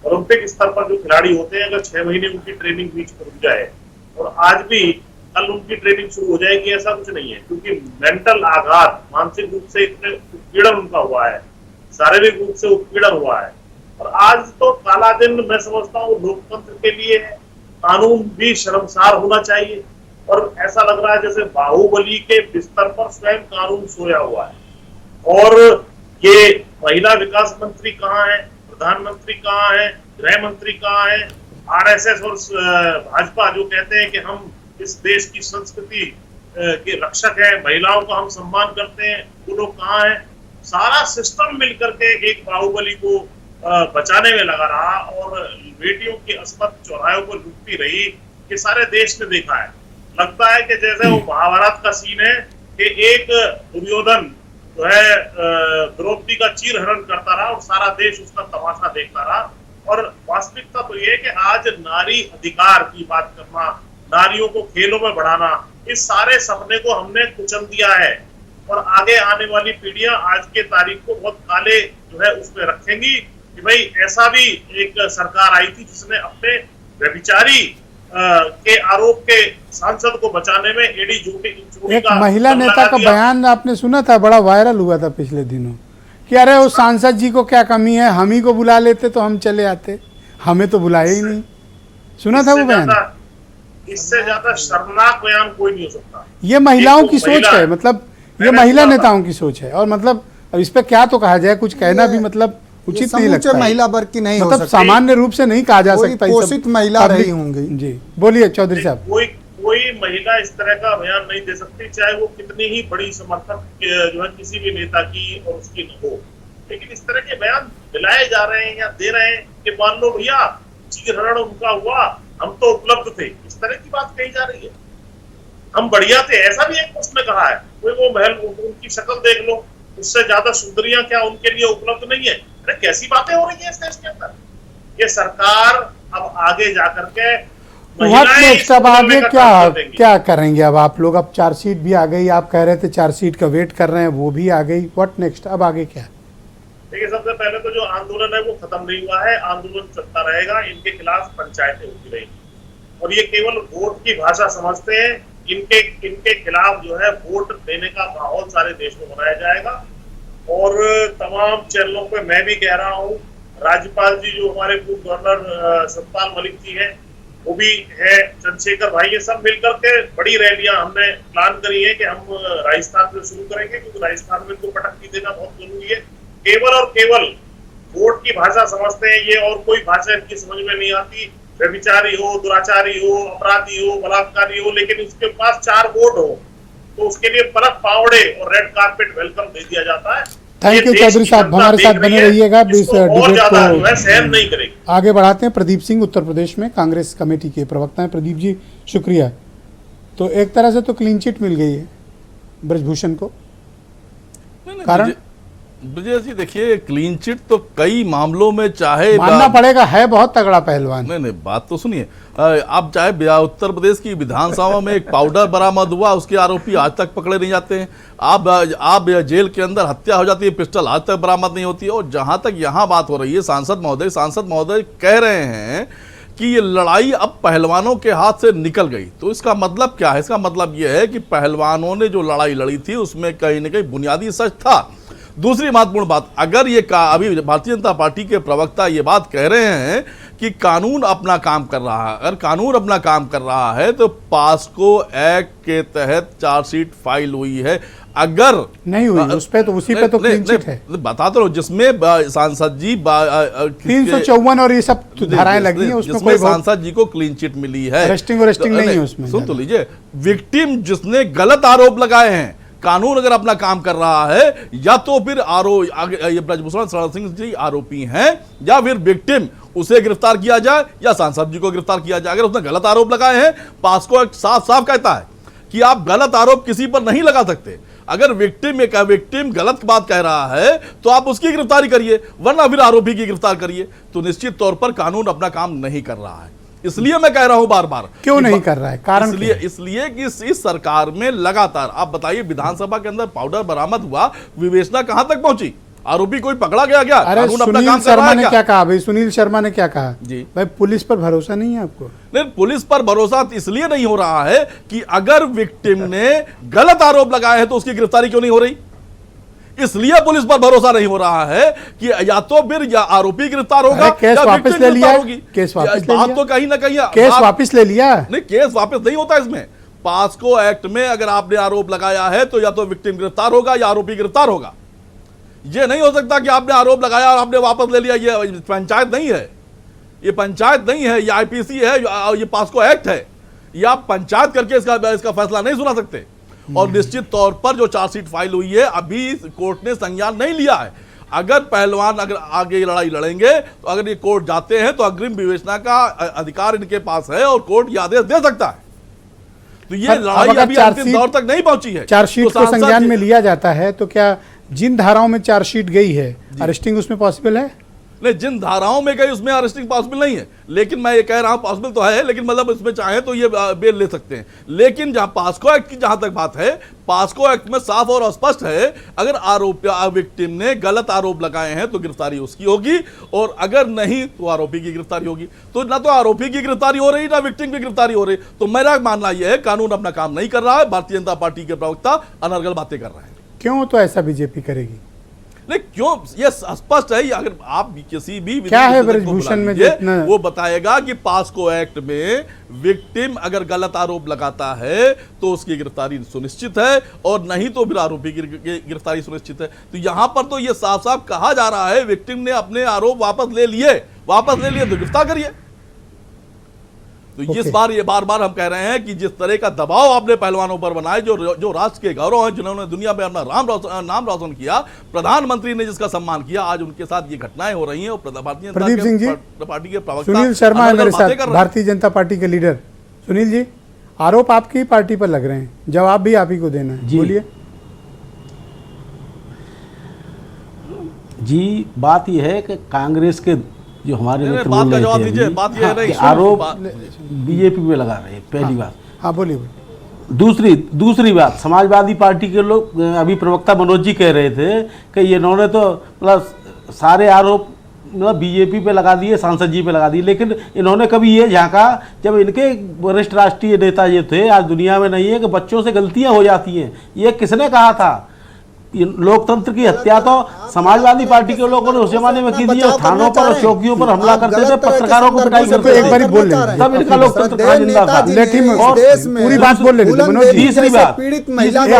ओलंपिक स्तर पर जो खिलाड़ी होते हैं, अगर 6 महीने उनकी ट्रेनिंग बीच में रुक जाए और आज भी कल उनकी ट्रेनिंग शुरू हो जाएगी, ऐसा कुछ नहीं है। क्योंकि मेंटल आघात, मानसिक रूप से इतने उत्पीड़न उनका हुआ है, शारीरिक रूप से उत्पीड़न हुआ है। और आज तो काला दिन मैं समझता हूँ लोकतंत्र के लिए है। कानून भी शर्मसार होना चाहिए। और ऐसा लग रहा है जैसे बाहुबली के बिस्तर पर स्वयं कानून सोया हुआ है। और ये महिला विकास मंत्री कहाँ है, प्रधानमंत्री कहाँ है, गृह मंत्री कहाँ है, आरएसएस और भाजपा जो कहते हैं कि हम इस देश की संस्कृति के रक्षक हैं, महिलाओं का हम सम्मान करते हैं, वो लोग कहाँ हैं? सारा सिस्टम मिलकर के एक बाहुबली को बचाने में लगा रहा और बेटियों की अस्मत चौराहों को लुटती रही। ये सारे देश ने देखा है। लगता है कि जैसे वो महाभारत का सीन है कि एक दुर्योधन जो है द्रौपदी का चीरहरण करता रहा और सारा देश उसका तमाशा देखता रहा। और वास्तविकता तो ये है कि आज नारी अधिकार की बात करना, नारियों को खेलों में बढ़ाना, इस सारे सपने को हमने कुचल दिया है। और आगे आने वाली पीढ़ियां आज के तारीख को बहुत काले जो है उसमें रखेंगी कि भाई ऐसा भी एक सरकार आई थी जिसने अपने व्यभिचारी के आरोप के सांसद को बचाने में एडी चोटी एक महिला नेता का बयान आपने सुना था, बड़ा वायरल हुआ था पिछले दिनों कि अरे उस सांसद जी को क्या कमी है, हम ही को बुला लेते तो हम चले आते, हमें तो बुलाया ही नहीं। सुना था वो बयान? इससे ज्यादा शर्मनाक बयान कोई नहीं हो सकता। ये महिलाओं की सोच है, मतलब ये महिला नेताओं की सोच है। और मतलब अब इस पे क्या तो कहा जाए, कुछ कहना भी मतलब उचित नहीं लगता है। महिला वर्ग की नहीं मतलब सामान्य रूप से नहीं कहा जा सकता। पोषित महिला रही होंगी। जी बोलिए चौधरी साहब। कोई महिला इस तरह का बयान नहीं दे सकती, चाहे वो कितनी ही बड़ी समर्थक जो है किसी भी नेता की और उसकी न हो। लेकिन इस तरह के बयान दिलाए जा रहे हैं या दे रहे हैं कि मान लो भैया चीरहरण उनका हुआ, हम तो उपलब्ध थे, इस तरह की बात कही जा रही है। हम बढ़िया थे, ऐसा भी एक पोस्ट में कहा है। कोई वो महल, उनकी शक्ल देख लो, उससे ज्यादा सुंदरियां क्या उनके लिए उपलब्ध नहीं है? अरे कैसी बातें हो रही है इस देश के अंदर। ये सरकार अब आगे जाकर के अब आगे क्या करेंगे? अब आप लोग, अब चार्जशीट भी आ गई, आप कह रहे थे चार्जशीट का वेट कर रहे हैं, वो भी आ गई, व्हाट नेक्स्ट? अब आगे क्या? देखिए, सबसे पहले तो जो आंदोलन है वो खत्म नहीं हुआ है, आंदोलन चलता रहेगा। इनके खिलाफ पंचायतें होती रहेंगी और ये केवल वोट की भाषा समझते हैं। इनके खिलाफ जो है वोट देने का माहौल सारे देश में बनाया जाएगा। और तमाम चैनलों पे मैं भी कह रहा हूँ, राज्यपाल जी जो हमारे पूर्व गवर्नर सतपाल मलिक जी हैं, वो भी है, चंद्रशेखर भाई, ये सब मिलकर के बड़ी रैलियां हमने प्लान करी है कि हम राजस्थान से शुरू करेंगे, क्योंकि राजस्थान में तो पटक देना बहुत जरूरी है। केवल और केवल वोट की भाषा समझते हैं ये, और कोई भाषा इनकी समझ में नहीं आती। व्यभिचारी हो, दुराचारी हो, अपराधी हो, बलात्कारी हो, लेकिन उसके पास 4 वोट हो तो उसके लिए पलक पावड़े और रेड कारपेट वेलकम दे दिया जाता है। थैंक यू चौधरी साहब, हमारे साथ बने रहिएगा। इस डिबेट को सहन नहीं करेगी। आगे बढ़ाते हैं। प्रदीप सिंह उत्तर प्रदेश में कांग्रेस कमेटी के प्रवक्ता हैं। प्रदीप जी शुक्रिया। तो एक तरह से तो क्लीन चिट मिल गई है ब्रजभूषण को, कारण ब्रजेश जी देखिए, क्लीन चिट तो कई मामलों में चाहे मानना पड़ेगा, है बहुत तगड़ा पहलवान। नहीं, बात तो सुनिए, आप चाहे उत्तर प्रदेश की विधानसभा में एक पाउडर बरामद हुआ, उसके आरोपी आज तक पकड़े नहीं जाते हैं। आप जेल के अंदर हत्या हो जाती है, पिस्टल आज तक बरामद नहीं होती है। और जहां तक यहाँ बात हो रही है, सांसद महोदय कह रहे हैं कि ये लड़ाई अब पहलवानों के हाथ से निकल गई। तो इसका मतलब क्या है? इसका मतलब यह है कि पहलवानों ने जो लड़ाई लड़ी थी उसमें कहीं ना कहीं बुनियादी सच था। दूसरी महत्वपूर्ण बात, अगर ये अभी भारतीय जनता पार्टी के प्रवक्ता ये बात कह रहे हैं कि कानून अपना काम कर रहा है, अगर कानून अपना काम कर रहा है तो पास्को एक्ट के तहत चार्जशीट फाइल हुई है। अगर नहीं हुई उस पे तो उसी पे तो क्लीन चिट है। बता तो, जिसमें सांसद जी 354 और ये सब धाराएं लगी हैं, उसमें कोई सांसद जी को क्लीन चिट मिली है। अरेस्टिंग नहीं है उसमें। सुन तो लीजिए, विक्टिम जिसने गलत आरोप लगाए हैं, कानून अगर अपना काम कर रहा है, या तो फिर ये ब्रजभूषण शरण सिंह जी आरोपी हैं, या फिर विक्टिम उसे गिरफ्तार किया जाए या सांसद जी को गिरफ्तार किया जाए। अगर उसने गलत आरोप लगाए हैं, पास्को एक्ट साफ साफ कहता है कि आप गलत आरोप किसी पर नहीं लगा सकते। अगर विक्टिम गलत बात कह रहा है तो आप उसकी गिरफ्तारी करिए, वरना फिर आरोपी की गिरफ्तार करिए। तो निश्चित तौर पर कानून अपना काम नहीं कर रहा है। इसलिए मैं कह रहा हूं बार बार, क्यों नहीं कर रहा है, कारण इसलिए कि इस सरकार में लगातार, आप बताइए, विधानसभा के अंदर पाउडर बरामद हुआ, विवेचना कहां तक पहुंची? आरोपी कोई पकड़ा गया क्या? अरे कानून अपना सुनील काम कर रहा शर्मा है ने क्या? क्या कहा भाई? सुनील शर्मा ने क्या कहा जी भाई, पुलिस पर भरोसा नहीं है आपको? नहीं, पुलिस पर भरोसा इसलिए नहीं हो रहा है कि अगर विक्टिम ने गलत आरोप लगाए हैं तो उसकी गिरफ्तारी क्यों नहीं हो रही? इसलिए पुलिस पर भरोसा नहीं हो रहा है कि या तो फिर या आरोपी गिरफ्तार होगा, केस वापस ले लिया, केस वापस ले लिया, तो कहीं ना कहीं केस वापस ले लिया। नहीं, केस वापस नहीं होता इसमें। पास्को एक्ट में अगर आपने आरोप लगाया है तो या तो विक्टिम गिरफ्तार होगा या आरोपी गिरफ्तार होगा। ये नहीं हो सकता कि आपने आरोप लगाया और आपने वापस ले लिया। ये पंचायत नहीं है, ये पंचायत नहीं है, ये आईपीसी है, ये पास्को एक्ट है। ये आप पंचायत करके इसका फैसला नहीं सुना सकते। और निश्चित तौर पर जो चार्जशीट फाइल हुई है, अभी कोर्ट ने संज्ञान नहीं लिया है। अगर पहलवान अगर आगे लड़ाई लड़ेंगे तो अगर ये कोर्ट जाते हैं तो अग्रिम विवेचना का अधिकार इनके पास है और कोर्ट ये आदेश दे सकता है। तो ये लड़ाई अभी अंतिम दौर तक नहीं पहुंची है। चार्जशीट को संज्ञान में लिया जाता है तो क्या जिन धाराओं में चार्जशीट गई है, अरेस्टिंग उसमें पॉसिबल है? नहीं, जिन धाराओं में गई उसमें अरेस्टिंग पॉसिबल नहीं है, लेकिन मैं ये कह रहा हूं पॉसिबल तो है, लेकिन मतलब इसमें चाहे तो ये बेल ले सकते हैं। लेकिन जहां पास्को एक्ट की जहां तक बात है, पास्को एक्ट में साफ और स्पष्ट है, अगर विक्टिम ने गलत आरोप लगाए हैं तो गिरफ्तारी उसकी होगी, और अगर नहीं तो आरोपी की गिरफ्तारी होगी। तो ना तो आरोपी की गिरफ्तारी हो रही, ना विक्टिम की गिरफ्तारी हो रही। तो मेरा मानना यह है कानून अपना काम नहीं कर रहा है। भारतीय जनता पार्टी के प्रवक्ता अनर्गल बातें कर रहे हैं। क्यों तो ऐसा बीजेपी करेगी? नहीं, क्यों? ये स्पष्ट है। अगर आप किसी भी क्या है ब्रजभूषण में जितना वो बताएगा कि पास्को एक्ट में विक्टिम अगर गलत आरोप लगाता है तो उसकी गिरफ्तारी सुनिश्चित है, और नहीं तो फिर आरोपी की गिरफ्तारी सुनिश्चित है। तो यहां पर तो ये साफ साफ कहा जा रहा है विक्टिम ने अपने आरोप वापस ले लिए तो गिरफ्तार करिए। तो इस बार ये बार बार हम कह रहे हैं कि जिस तरह का दबाव आपने पहलवानों पर बनाए, जो राष्ट्र के गौरव हैं, जिन्होंने दुनिया में अपना नाम रोशन किया, प्रधानमंत्री ने जिसका सम्मान किया, आज उनके साथ ये घटनाएं हो रही हैं। और भारतीय जनता पार्टी के प्रवक्ता सुनील शर्मा है मेरे साथ, भारतीय जनता पार्टी के लीडर। सुनील जी, आरोप आपकी पार्टी पर लग रहे हैं, जवाब भी आप ही को देना है, बोलिए। जी, बात यह है कि कांग्रेस के जो हमारे बात का जवाब दीजिए। बात यह है आरोप बीजेपी पे लगा रहे हैं, पहली बात। हाँ बोलिए। दूसरी बात, समाजवादी पार्टी के लोग, अभी प्रवक्ता मनोज जी कह रहे थे कि इन्होंने तो मतलब सारे आरोप मतलब बीजेपी पे लगा दिए, सांसद जी पे लगा दिए, लेकिन इन्होंने कभी ये झांका जब इनके वरिष्ठ राष्ट्रीय नेता ये थे, आज दुनिया में नहीं है, कि बच्चों से गलतियां हो जाती हैं। ये किसने कहा था? लोकतंत्र की हत्या तो समाजवादी पार्टी के लोगों ने उस जमाने में की थी, थानों पर और चौकियों पर हमला करते थे, पत्रकारों को पिटाई करते थे। एक बार बोल लें, तब इनका लोकतंत्र कहाँ जिंदा था? पूरी बात बोल लेने दो मनोज। तीसरी बात, एक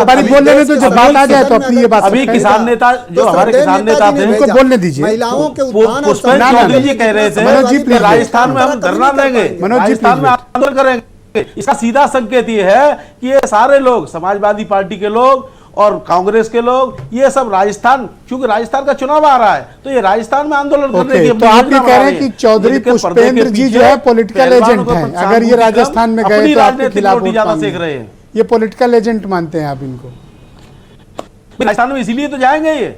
बार बोल लेने तो जब बात आ जाए तो अपनी ये बात। अभी किसान नेता जो हमारे किसान नेता थे उनको बोलने दीजिए। पुष्पेंद्र चौधरी जी कह रहे थे मनोज जी प्लीज, राजस्थान में हम धरना देंगे, मनोज जी राजस्थान में आंदोलन करेंगे। इसका सीधा संकेत ये है कि ये सारे लोग, समाजवादी पार्टी के लोग और कांग्रेस के लोग, ये सब राजस्थान, क्योंकि राजस्थान का चुनाव आ रहा है तो ये राजस्थान में आंदोलन करने की। तो आप ये कह रहे हैं कि चौधरी पुष्पेंद्र जी जो है पॉलिटिकल एजेंट हैं, अगर ये राजस्थान में गए तो आपके खिलाफ ज्यादा सेक रहे हैं। ये पॉलिटिकल एजेंट मानते हैं आप इनको? राजस्थान में इसीलिए तो जाएंगे ये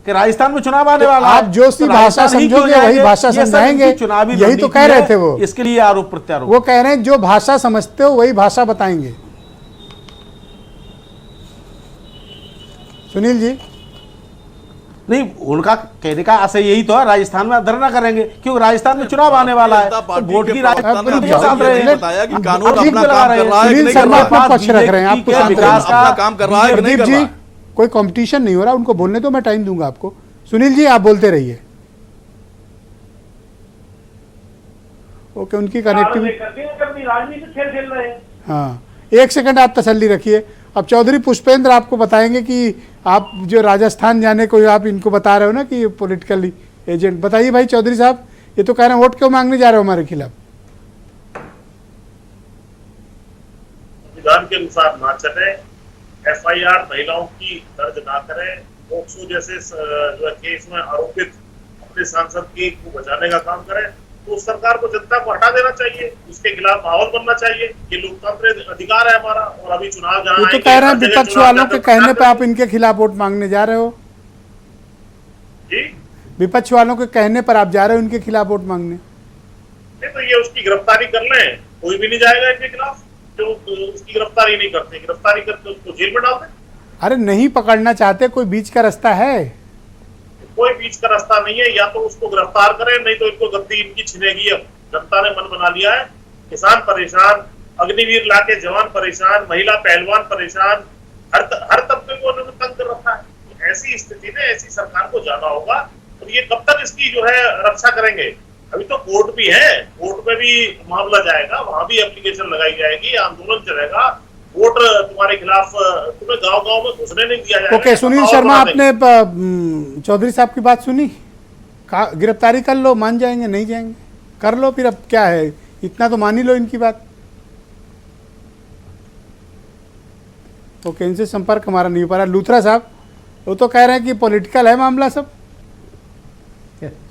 कि राजस्थान में चुनाव आने वाला है। आप जो सी भाषा समझोगे वही भाषा समझाएंगे, यही तो कह रहे थे वो। इसके लिए आरोप प्रत्यारोप, वो कह रहे हैं जो भाषा समझते हो वही भाषा बताएंगे। सुनील जी, नहीं, उनका कहने का आशय यही तो है, राजस्थान में धरना करेंगे क्योंकि राजस्थान में चुनाव आने वाला है, तो वोट की बताया कि कानून अपना काम कर रहा है। सुनील शर्मा अपना पक्ष रख रहे हैं, आपको विकास का काम कर रहा है कि नहीं कर रहा है? कोई कंपटीशन नहीं हो रहा, उनको बोलने तो मैं टाइम दूंगा आपको। सुनील जी आप बोलते रहिए। ओके, उनकी कनेक्टिविटी, हाँ, एक सेकंड आप तसल्ली रखिए। अब चौधरी पुष्पेंद्र आपको बताएंगे कि आप जो राजस्थान जाने को आप इनको बता रहे हो ना कि पॉलिटिकल एजेंट, बताइए भाई चौधरी साहब, ये तो कह रहे हैं वोट क्यों मांगने जा रहे हो हमारे खिलाफ? संविधान के अनुसार ना चले, FIR महिलाओं की दर्ज ना करें, पोक्सो जैसे जो है केस में आरोपित अपने सांसद को बचाने का काम करें, तो उस सरकार को जनता को हटा देना चाहिए, उसके खिलाफ माहौल बनना चाहिए। ये लोकतांत्रिक अधिकार है हमारा। और अभी चुनाव जहाँ वो तो कह रहे हैं विपक्ष वालों के कहने पे आप इनके खिलाफ वोट मांगने जा रहे हो। जी, विपक्ष वालों के कहने पर आप जा रहे हो इनके खिलाफ वोट मांगने। नहीं तो ये उसकी गिरफ्तारी कर लें, कोई भी नहीं जाएगा इनके खिलाफ जो उसकी गिरफ्तारी नहीं करते। गिरफ्तारी करके उसको जेल में डाल दें। अरे नहीं पकड़ना चाहते, कोई बीच का रास्ता है? कोई बीच का रास्ता नहीं है, या तो उसको गिरफ्तार करें, नहीं तो इनको गद्दी इनकी छिनेगी। अब जनता ने मन बना लिया है। किसान परेशान, अग्निवीर लाके जवान परेशान, महिला पहलवान परेशान, हर तबके को उन्होंने तंग कर रखा है। ऐसी स्थिति में ऐसी सरकार को जाना होगा। और ये कब तक इसकी जो है रक्षा करेंगे? अभी तो कोर्ट भी है, कोर्ट में भी मामला जाएगा, वहां भी एप्लीकेशन लगाई जाएगी, आंदोलन चलेगा, वोट तुम्हारे खिलाफ, तुम्हें गांव-गांव में घुसने नहीं दिया जाएगा। ओके, सुनील शर्मा, आपने चौधरी साहब की बात सुनी? गिरफ्तारी कर लो, मान जाएंगे, नहीं जाएंगे कर लो, फिर अब क्या है, इतना तो मान ही लो इनकी बात। ओके, इनसे संपर्क हमारा नहीं हो पा रहा। लूथरा साहब, वो तो कह रहे हैं कि पॉलिटिकल है मामला सब,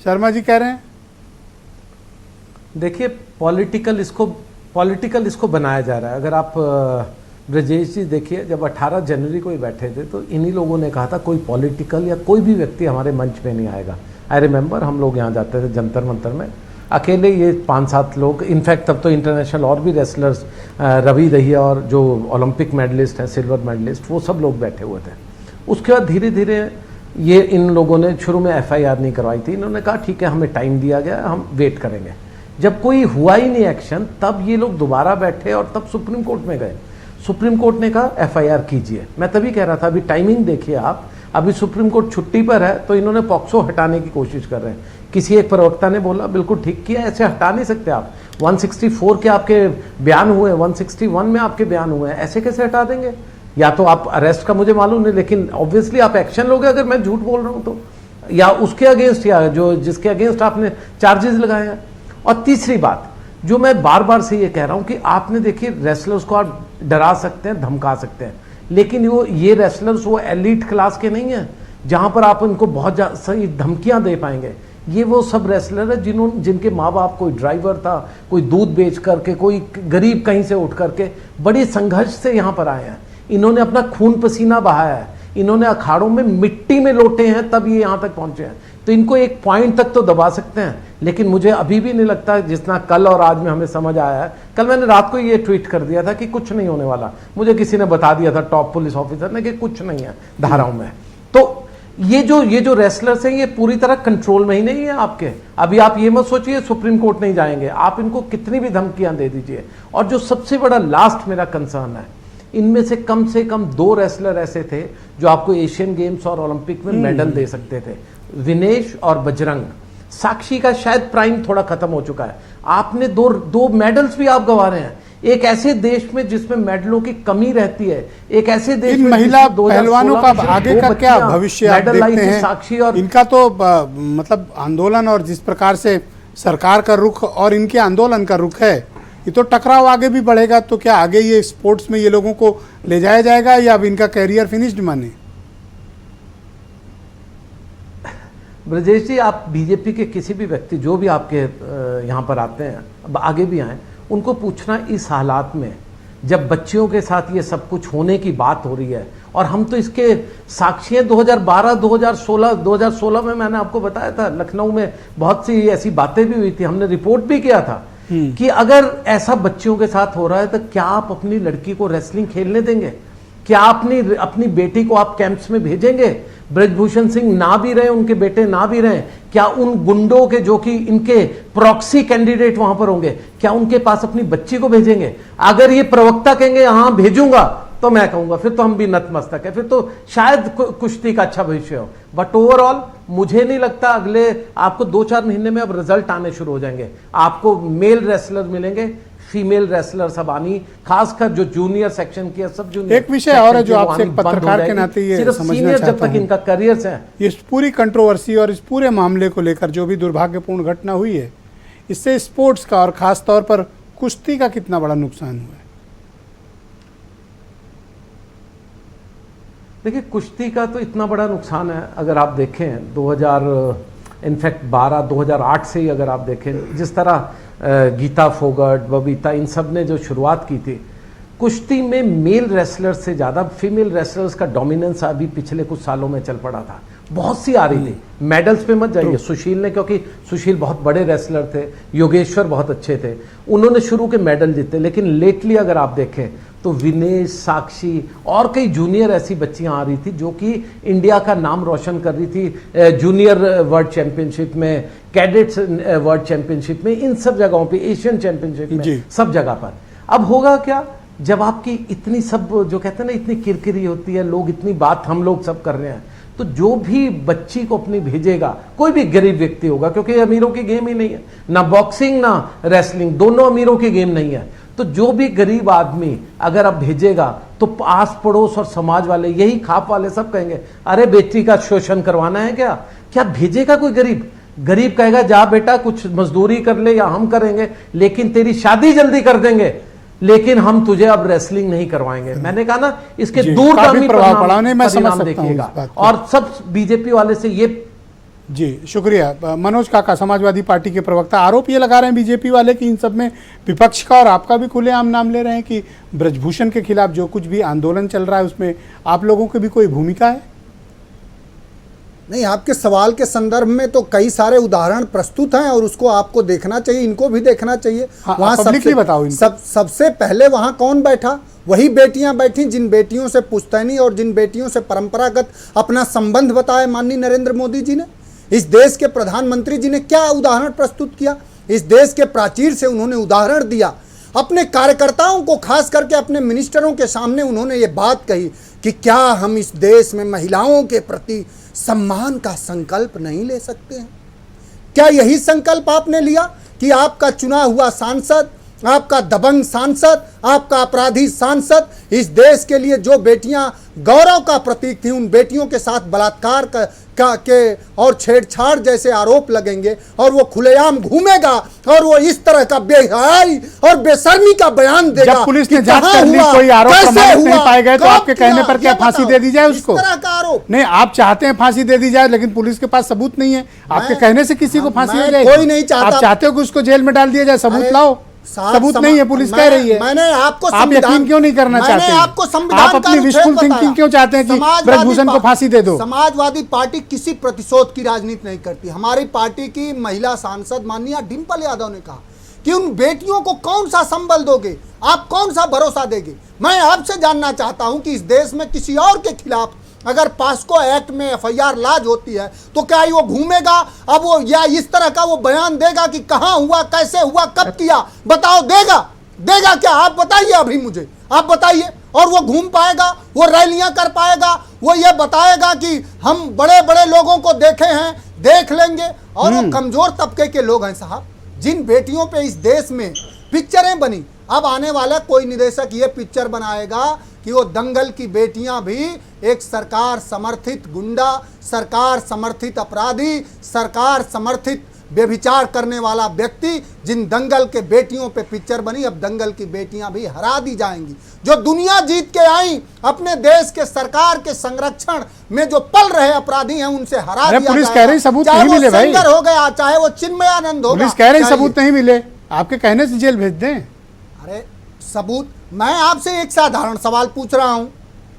शर्मा जी कह रहे हैं। देखिए, पॉलिटिकल इसको बनाया जा रहा है। अगर आप ब्रजेश जी देखिए, जब 18 जनवरी को ही बैठे थे तो इन्हीं लोगों ने कहा था कोई पॉलिटिकल या कोई भी व्यक्ति हमारे मंच पे नहीं आएगा। आई रिमेंबर, हम लोग यहाँ जाते थे जंतर मंतर में, अकेले ये 5-7 लोग, इनफैक्ट तब तो इंटरनेशनल और भी रेसलर्स, रवि दहिया और जो ओलंपिक मेडलिस्ट हैं, सिल्वर मेडलिस्ट, वो सब लोग बैठे हुए थे। उसके बाद धीरे धीरे ये इन लोगों ने शुरू में FIR नहीं करवाई थी। इन्होंने कहा ठीक है, हमें टाइम दिया गया, हम वेट करेंगे। जब कोई हुआ ही नहीं एक्शन, तब ये लोग दोबारा बैठे और तब सुप्रीम कोर्ट में गए। सुप्रीम कोर्ट ने कहा FIR कीजिए। मैं तभी कह रहा था अभी टाइमिंग देखिए आप, अभी सुप्रीम कोर्ट छुट्टी पर है तो इन्होंने पॉक्सो हटाने की कोशिश कर रहे हैं। किसी एक प्रवक्ता ने बोला बिल्कुल ठीक किया, ऐसे हटा नहीं सकते आप। 164 के आपके बयान हुए, 161 में आपके बयान हुए हैं, ऐसे कैसे हटा देंगे? या तो आप अरेस्ट का मुझे मालूम नहीं, लेकिन ऑब्वियसली आप एक्शन लोगे अगर मैं झूठ बोल रहा हूं तो, या उसके अगेंस्ट, या जो जिसके अगेंस्ट आपने चार्जेस लगाए हैं। और तीसरी बात जो मैं बार बार से ये कह रहा हूं कि आपने देखिए, रेसलर्स को आप डरा सकते हैं, धमका सकते हैं, लेकिन ये रेसलर्स वो एलीट क्लास के नहीं हैं जहां पर आप इनको बहुत सही धमकियां दे पाएंगे। ये वो सब रेसलर है जिनके माँ बाप, कोई ड्राइवर था, कोई दूध बेच करके, कोई गरीब कहीं से उठ करके बड़ी संघर्ष से यहाँ पर आए हैं। इन्होंने अपना खून पसीना बहाया है, इन्होंने अखाड़ों में मिट्टी में लोटे हैं, तब ये यहाँ तक पहुंचे हैं। तो इनको एक पॉइंट तक तो दबा सकते हैं, लेकिन मुझे अभी भी नहीं लगता, जितना कल और आज में हमें समझ आया है। कल मैंने रात को ये ट्वीट कर दिया था कि कुछ नहीं होने वाला, मुझे किसी ने बता दिया था, टॉप पुलिस ऑफिसर ने, कि कुछ नहीं है धाराओं में। तो ये जो रेसलर्स हैं ये पूरी तरह कंट्रोल में ही नहीं है आपके। अभी आप ये मत सोचिए सुप्रीम कोर्ट नहीं जाएंगे, आप इनको कितनी भी धमकियां दे दीजिए। और जो सबसे बड़ा लास्ट मेरा कंसर्न है, इनमें से कम 2 रेसलर ऐसे थे जो आपको एशियन गेम्स और ओलंपिक में मेडल दे सकते थे, विनेश और बजरंग। साक्षी का शायद प्राइम थोड़ा खत्म हो चुका है, आपने दो मेडल्स भी आप गंवा रहे हैं। एक ऐसे देश में जिसमें मेडलों की कमी रहती है, एक ऐसे देश इन में महिला पहलवानों का आगे का क्या भविष्य आप देखते हैं? साक्षी और इनका तो मतलब आंदोलन और जिस प्रकार से सरकार का रुख और इनके आंदोलन का रुख है, ये तो टकराव आगे भी बढ़ेगा। तो क्या आगे ये स्पोर्ट्स में ये लोगों को ले जाया जाएगा या अब इनका कैरियर फिनिश्ड माने? ब्रजेश जी, आप बीजेपी के किसी भी व्यक्ति जो भी आपके यहाँ पर आते हैं, अब आगे भी आए, उनको पूछना इस हालात में जब बच्चियों के साथ ये सब कुछ होने की बात हो रही है, और हम तो इसके साक्षी हैं। 2012, 2016 में मैंने आपको बताया था, लखनऊ में बहुत सी ऐसी बातें भी हुई थी, हमने रिपोर्ट भी किया था कि अगर ऐसा बच्चियों के साथ हो रहा है तो क्या आप अपनी लड़की को रेसलिंग खेलने देंगे? क्या अपनी बेटी को आप कैंप्स में भेजेंगे? ब्रजभूषण सिंह ना भी रहे, उनके बेटे ना भी रहे, क्या उन गुंडों के जो कि इनके प्रॉक्सी कैंडिडेट वहां पर होंगे, क्या उनके पास अपनी बच्ची को भेजेंगे? अगर ये प्रवक्ता कहेंगे हाँ भेजूंगा, तो मैं कहूंगा फिर तो हम भी नतमस्तक है, फिर तो शायद कुश्ती का अच्छा भविष्य हो। बट ओवरऑल मुझे नहीं लगता अगले आपको 2-4 महीने में अब रिजल्ट आने शुरू हो जाएंगे। आपको मेल रेसलर मिलेंगे, फीमेल रेसलर सब आनी, खासकर जो जूनियर सेक्शन की सब जूनियर। एक विषय और है जो आपसे एक पत्रकार के नाते ये समझना चाहता जब तक इनका करियर है, इस पूरी कंट्रोवर्सी और इस पूरे मामले को लेकर जो भी दुर्भाग्यपूर्ण घटना हुई है, इससे स्पोर्ट्स का और खास तौर पर कुश्ती का कितना बड़ा नुकसान हुआ है? देखिए, कुश्ती का तो इतना बड़ा नुकसान है। अगर आप देखें 2008 से ही अगर आप देखें, जिस तरह गीता फोगट, बबीता, इन सब ने जो शुरुआत की थी, कुश्ती में मेल रेसलर्स से ज़्यादा फीमेल रेसलर्स का डोमिनेंस अभी पिछले कुछ सालों में चल पड़ा था। बहुत सी आ रही थी। मेडल्स पे मत जाइए, सुशील ने, क्योंकि सुशील बहुत बड़े रेसलर थे, योगेश्वर बहुत अच्छे थे, उन्होंने शुरू के मेडल जीते। लेकिन लेटली अगर आप देखें तो विनेश, साक्षी और कई जूनियर ऐसी बच्चियां आ रही थी जो कि इंडिया का नाम रोशन कर रही थी, जूनियर वर्ल्ड चैंपियनशिप में, कैडेट्स वर्ल्ड चैंपियनशिप में, इन सब जगहों पे, एशियन चैंपियनशिप में, सब जगह पर। अब होगा क्या, जब आपकी इतनी सब जो कहते हैं ना, इतनी किरकिरी होती है, लोग इतनी बात हम लोग सब कर रहे हैं, तो जो भी बच्ची को अपनी भेजेगा, कोई भी गरीब व्यक्ति होगा, क्योंकि अमीरों की गेम ही नहीं है, ना बॉक्सिंग ना रेसलिंग, दोनों अमीरों की गेम नहीं है। तो जो भी गरीब आदमी अगर अब भेजेगा तो आस पड़ोस और समाज वाले, यही खाप वाले, सब कहेंगे अरे बेटी का शोषण करवाना है क्या? क्या भेजेगा कोई गरीब? गरीब कहेगा जा बेटा कुछ मजदूरी कर ले या हम करेंगे, लेकिन तेरी शादी जल्दी कर देंगे, लेकिन हम तुझे अब रेसलिंग नहीं करवाएंगे। मैंने कहा ना, इसके दूरगामी परिणाम देखिएगा। और सब बीजेपी वाले से ये जी शुक्रिया। मनोज काका, समाजवादी पार्टी के प्रवक्ता, आरोप ये लगा रहे हैं बीजेपी वाले कि इन सब में विपक्ष का और आपका भी खुलेआम नाम ले रहे हैं कि ब्रजभूषण के खिलाफ जो कुछ भी आंदोलन चल रहा है उसमें आप लोगों की भी कोई भूमिका है? नहीं, आपके सवाल के संदर्भ में तो कई सारे उदाहरण प्रस्तुत हैं और उसको आपको देखना चाहिए, इनको भी देखना चाहिए। वहाँ सबसे पहले वहाँ कौन बैठा? वही बेटियां बैठी जिन बेटियों से पुश्तैनी और जिन बेटियों से परंपरागत अपना संबंध बताया माननीय नरेंद्र मोदी जी ने। इस देश के प्रधानमंत्री जी ने क्या उदाहरण प्रस्तुत किया? इस देश के प्राचीर से उन्होंने उदाहरण दिया। अपने कार्यकर्ताओं को, खास करके अपने मिनिस्टरों के सामने उन्होंने ये बात कही कि क्या हम इस देश में महिलाओं के प्रति सम्मान का संकल्प नहीं ले सकते हैं? क्या यही संकल्प आपने लिया कि आपका चुना हुआ सांसद, आपका दबंग सांसद, आपका अपराधी सांसद, इस देश के लिए जो बेटियां गौरव का प्रतीक थी, उन बेटियों के साथ बलात्कार के और छेड़छाड़ जैसे आरोप लगेंगे और वो खुलेआम घूमेगा और वो इस तरह का बेहयाई और बेशर्मी का बयान देगा? जब पुलिस ने जांच कर ली, कोई आरोप प्रमाणित नहीं पाए गए, तो आपके कहने पर क्या फांसी दे दी जाए उसको? इस तरह का आरोप नहीं, आप चाहते हैं फांसी दे दी जाए, लेकिन पुलिस के पास सबूत नहीं है। आपके कहने से किसी को फांसी हो जाएगी? कोई नहीं चाहता। आप चाहते हो कि उसको जेल में डाल दिया जाए? सबूत लाओ। सबूत नहीं है, पुलिस कह रही है। मैंने आपको आप यकीन क्यों नहीं करना चाहते हैं? आप अपनी विशफुल थिंकिंग क्यों चाहते हैं कि ब्रजभूषण को फांसी दे दो? समाजवादी पार्टी किसी प्रतिशोध की राजनीति नहीं करती। हमारी पार्टी की महिला सांसद माननीय डिंपल यादव ने कहा कि उन बेटियों को कौन सा संबल दोगे, आप कौन सा भरोसा देंगे? मैं आपसे जानना चाहता हूं कि इस देश में किसी और के खिलाफ अगर पास्को एक्ट में एफआईआर लाज होती है तो क्या वो घूमेगा अब वो, या इस तरह का वो बयान देगा कि कहां हुआ, कैसे हुआ, कब किया? बताओ, देगा क्या? आप बताइए, अभी मुझे आप बताइए। और वो घूम पाएगा, वो रैलियां कर पाएगा, वो ये बताएगा कि हम बड़े बड़े लोगों को देखे हैं, देख लेंगे? और वो कमजोर तबके के लोग हैं साहब, जिन बेटियों पे इस देश में पिक्चरें बनी। अब आने वाला कोई निदेशक ये पिक्चर बनाएगा कि वो दंगल की बेटियां भी एक सरकार समर्थित गुंडा, सरकार समर्थित अपराधी, सरकार समर्थित व्यभिचार करने वाला व्यक्ति, जिन दंगल के बेटियों पे पिक्चर बनी, अब दंगल की बेटियां भी हरा दी जाएंगी। जो दुनिया जीत के आई, अपने देश के सरकार के संरक्षण में जो पल रहे अपराधी हैं, उनसे हरा दिया। पुलिस कह रही सबूत नहीं मिले भाई, हो गया चाहे वो चिन्मयानंद हो, पुलिस कह रही सबूत नहीं मिले, आपके कहने से जेल भेज दें। अरे सबूत, मैं आपसे एक साधारण सवाल पूछ रहा हूं।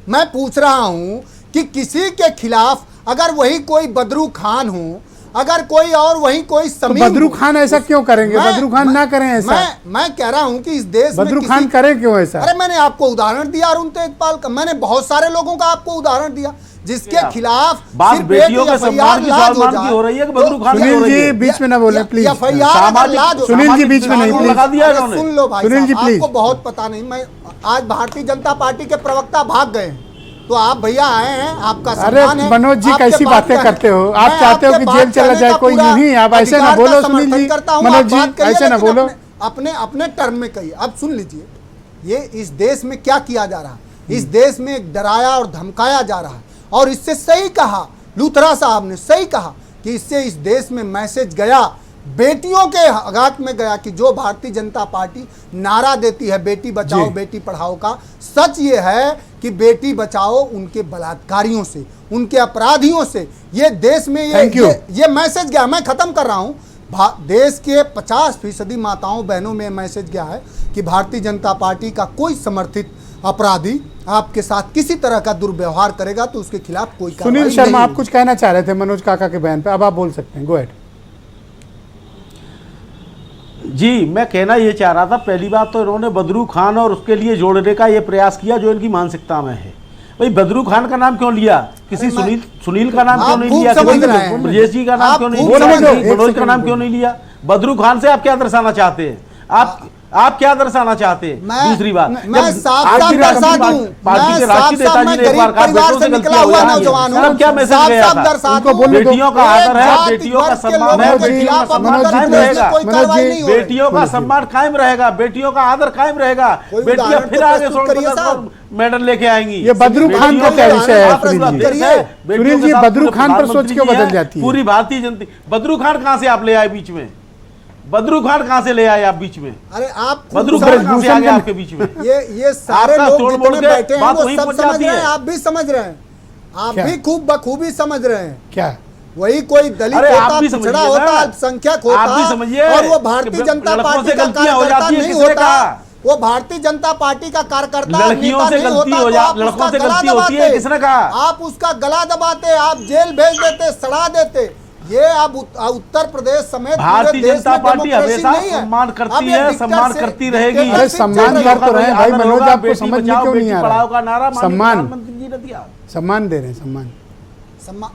मैं पूछ रहा हूं कि किसी के खिलाफ अगर वही कोई बदरू खान हो, अगर कोई और वही कोई समीम, तो बदरू खान ऐसा क्यों करेंगे? बदरू खान ना करें ऐसा। मैं कह रहा हूं कि इस देश में बदरू खान करें क्यों ऐसा? अरे मैंने आपको उदाहरण दिया अरुण तेजपाल का, मैंने बहुत सारे लोगों का आपको उदाहरण दिया जिसके खिलाफ बात बेटियों के सम्मान की हो रही है कि बदरू खान? सुनील जी बीच में ना बोले प्लीज। सुनील जी बीच में नहीं, प्लीज सुन लो भाई। सुनील जी प्लीज। आपको बहुत पता नहीं, मैं आज भारतीय जनता पार्टी के प्रवक्ता भाग गए हैं तो आप भैया आए हैं, आपका सम्मान है। मनोज जी कैसी बातें करते हो? आप चाहते हो कि जेल चला जाए कोई? नहीं, आप ऐसे ना बोलो सुनील जी, मनोज जी ऐसे ना बोलो, अपने टर्म में कहिए। अब सुन लीजिए, ये इस देश में क्या किया जा रहा है। इस देश में एक डराया और धमकाया जा रहा है, और इससे सही कहा लूथरा साहब ने, सही कहा कि इससे इस देश में मैसेज गया बेटियों के आघात में गया कि जो भारतीय जनता पार्टी नारा देती है बेटी बचाओ जी। बेटी पढ़ाओ का, सच ये है कि बेटी बचाओ उनके बलात्कारियों से, उनके अपराधियों से। ये देश में Thank you. ये मैसेज गया। मैं खत्म कर रहा हूं। देश के 50% माताओं बहनों में मैसेज गया है कि भारतीय जनता पार्टी का कोई समर्थित अपराधी आपके साथ किसी तरह का दुर्व्यवहार करेगा तो उसके खिलाफ कोई कार्रवाई सुनील नहीं शर्मा, आप होगी। कुछ कहना चाह रहे थे मनोज काका के बयान पे, अब आप बोल सकते हैं, गो अहेड। जी, मैं कहना ये चाह रहा था, पहली बात तो इन्होंने बदरू खान और उसके लिए जोड़ने का ये प्रयास किया जो इनकी मानसिकता में है। भाई बदरू खान का नाम क्यों लिया, किसी सुनील का नाम क्यों नहीं लिया, ब्रजेश जी का नाम क्यों नहीं लिया, मनोज का नाम क्यों नहीं लिया? बदरू खान से आप क्या दर्शाना चाहते हैं? आप क्या दर्शाना चाहते हैं? दूसरी बात, मैं साफ-साफ दर्शा दूं, पार्टी के राष्ट्रीय नेता जी ने एक बार कहा परिवार से निकला हुआ नौजवान हूं, क्या मैसेज गया था? उनको बेटियों का आदर है, बेटियों का सम्मान है, बेटियों का सम्मान कायम रहेगा, बेटियों का सम्मान कायम रहेगा, बेटियों का आदर कायम रहेगा, बेटियां फिर आगे मेडल लेके आएंगी। ये बदरू खान का क्या विषय है सुनील जी? बदरू खान पर सोच क्यों बदल जाती है? पूरी भारतीय जनता, बदरू खान कहां से आप ले आए बीच में? बदरू खान कहां से ले आए आप बीच में? अरे आप बदरू खान कहां से आ गए आपके बीच में? ये सारे आपका लोग तोड़ जितने मोड़ के बैठे हैं बात वो वहीं सब पहुंच समझ जाती रहे हैं, है। आप भी समझ रहे हैं, आप क्या? भी खूब बखूबी समझ रहे हैं। क्या वही कोई दलित अरे आप होता, भी समझिए पिछड़ा ना। होता, अल्पसंख्यक आप भी होता समझिए और वो भारतीय कि जनता लड़कों पार्टी से का गलतियां हो कार्यकर्ता जाती है, नहीं किसने होता, कहा? वो भारतीय जनता पार्टी का कार्यकर्ता लड़कियों नेता से नहीं गलती होता हो तो जा- आप लड़कों उसका से गला गलती होती है, दबाते। किसने कहा? आप उसका गला दबाते, आप जेल भेज देते, सड़ा देते। ये अब उत्तर प्रदेश समेत पूरे भारतीय देश जनता में पार्टी डेमोक्रेसी हमेशा नहीं है। सम्मान अब करती ये है, सम्मान डिक्टेटर करती से- रहेगी। डिक्टेटर अरे से सम्मान चल कर रहा तो रहे हैं भाई आदर मनोज, होगा, आपको बेटी समझ में बचाओ, क्यों नहीं बेटी आ पढ़ाओ रहा? का नारा माननीय सम्मान प्रधानमंत्री जी ने दिया। सम्मान दे रहे हैं, सम्मान।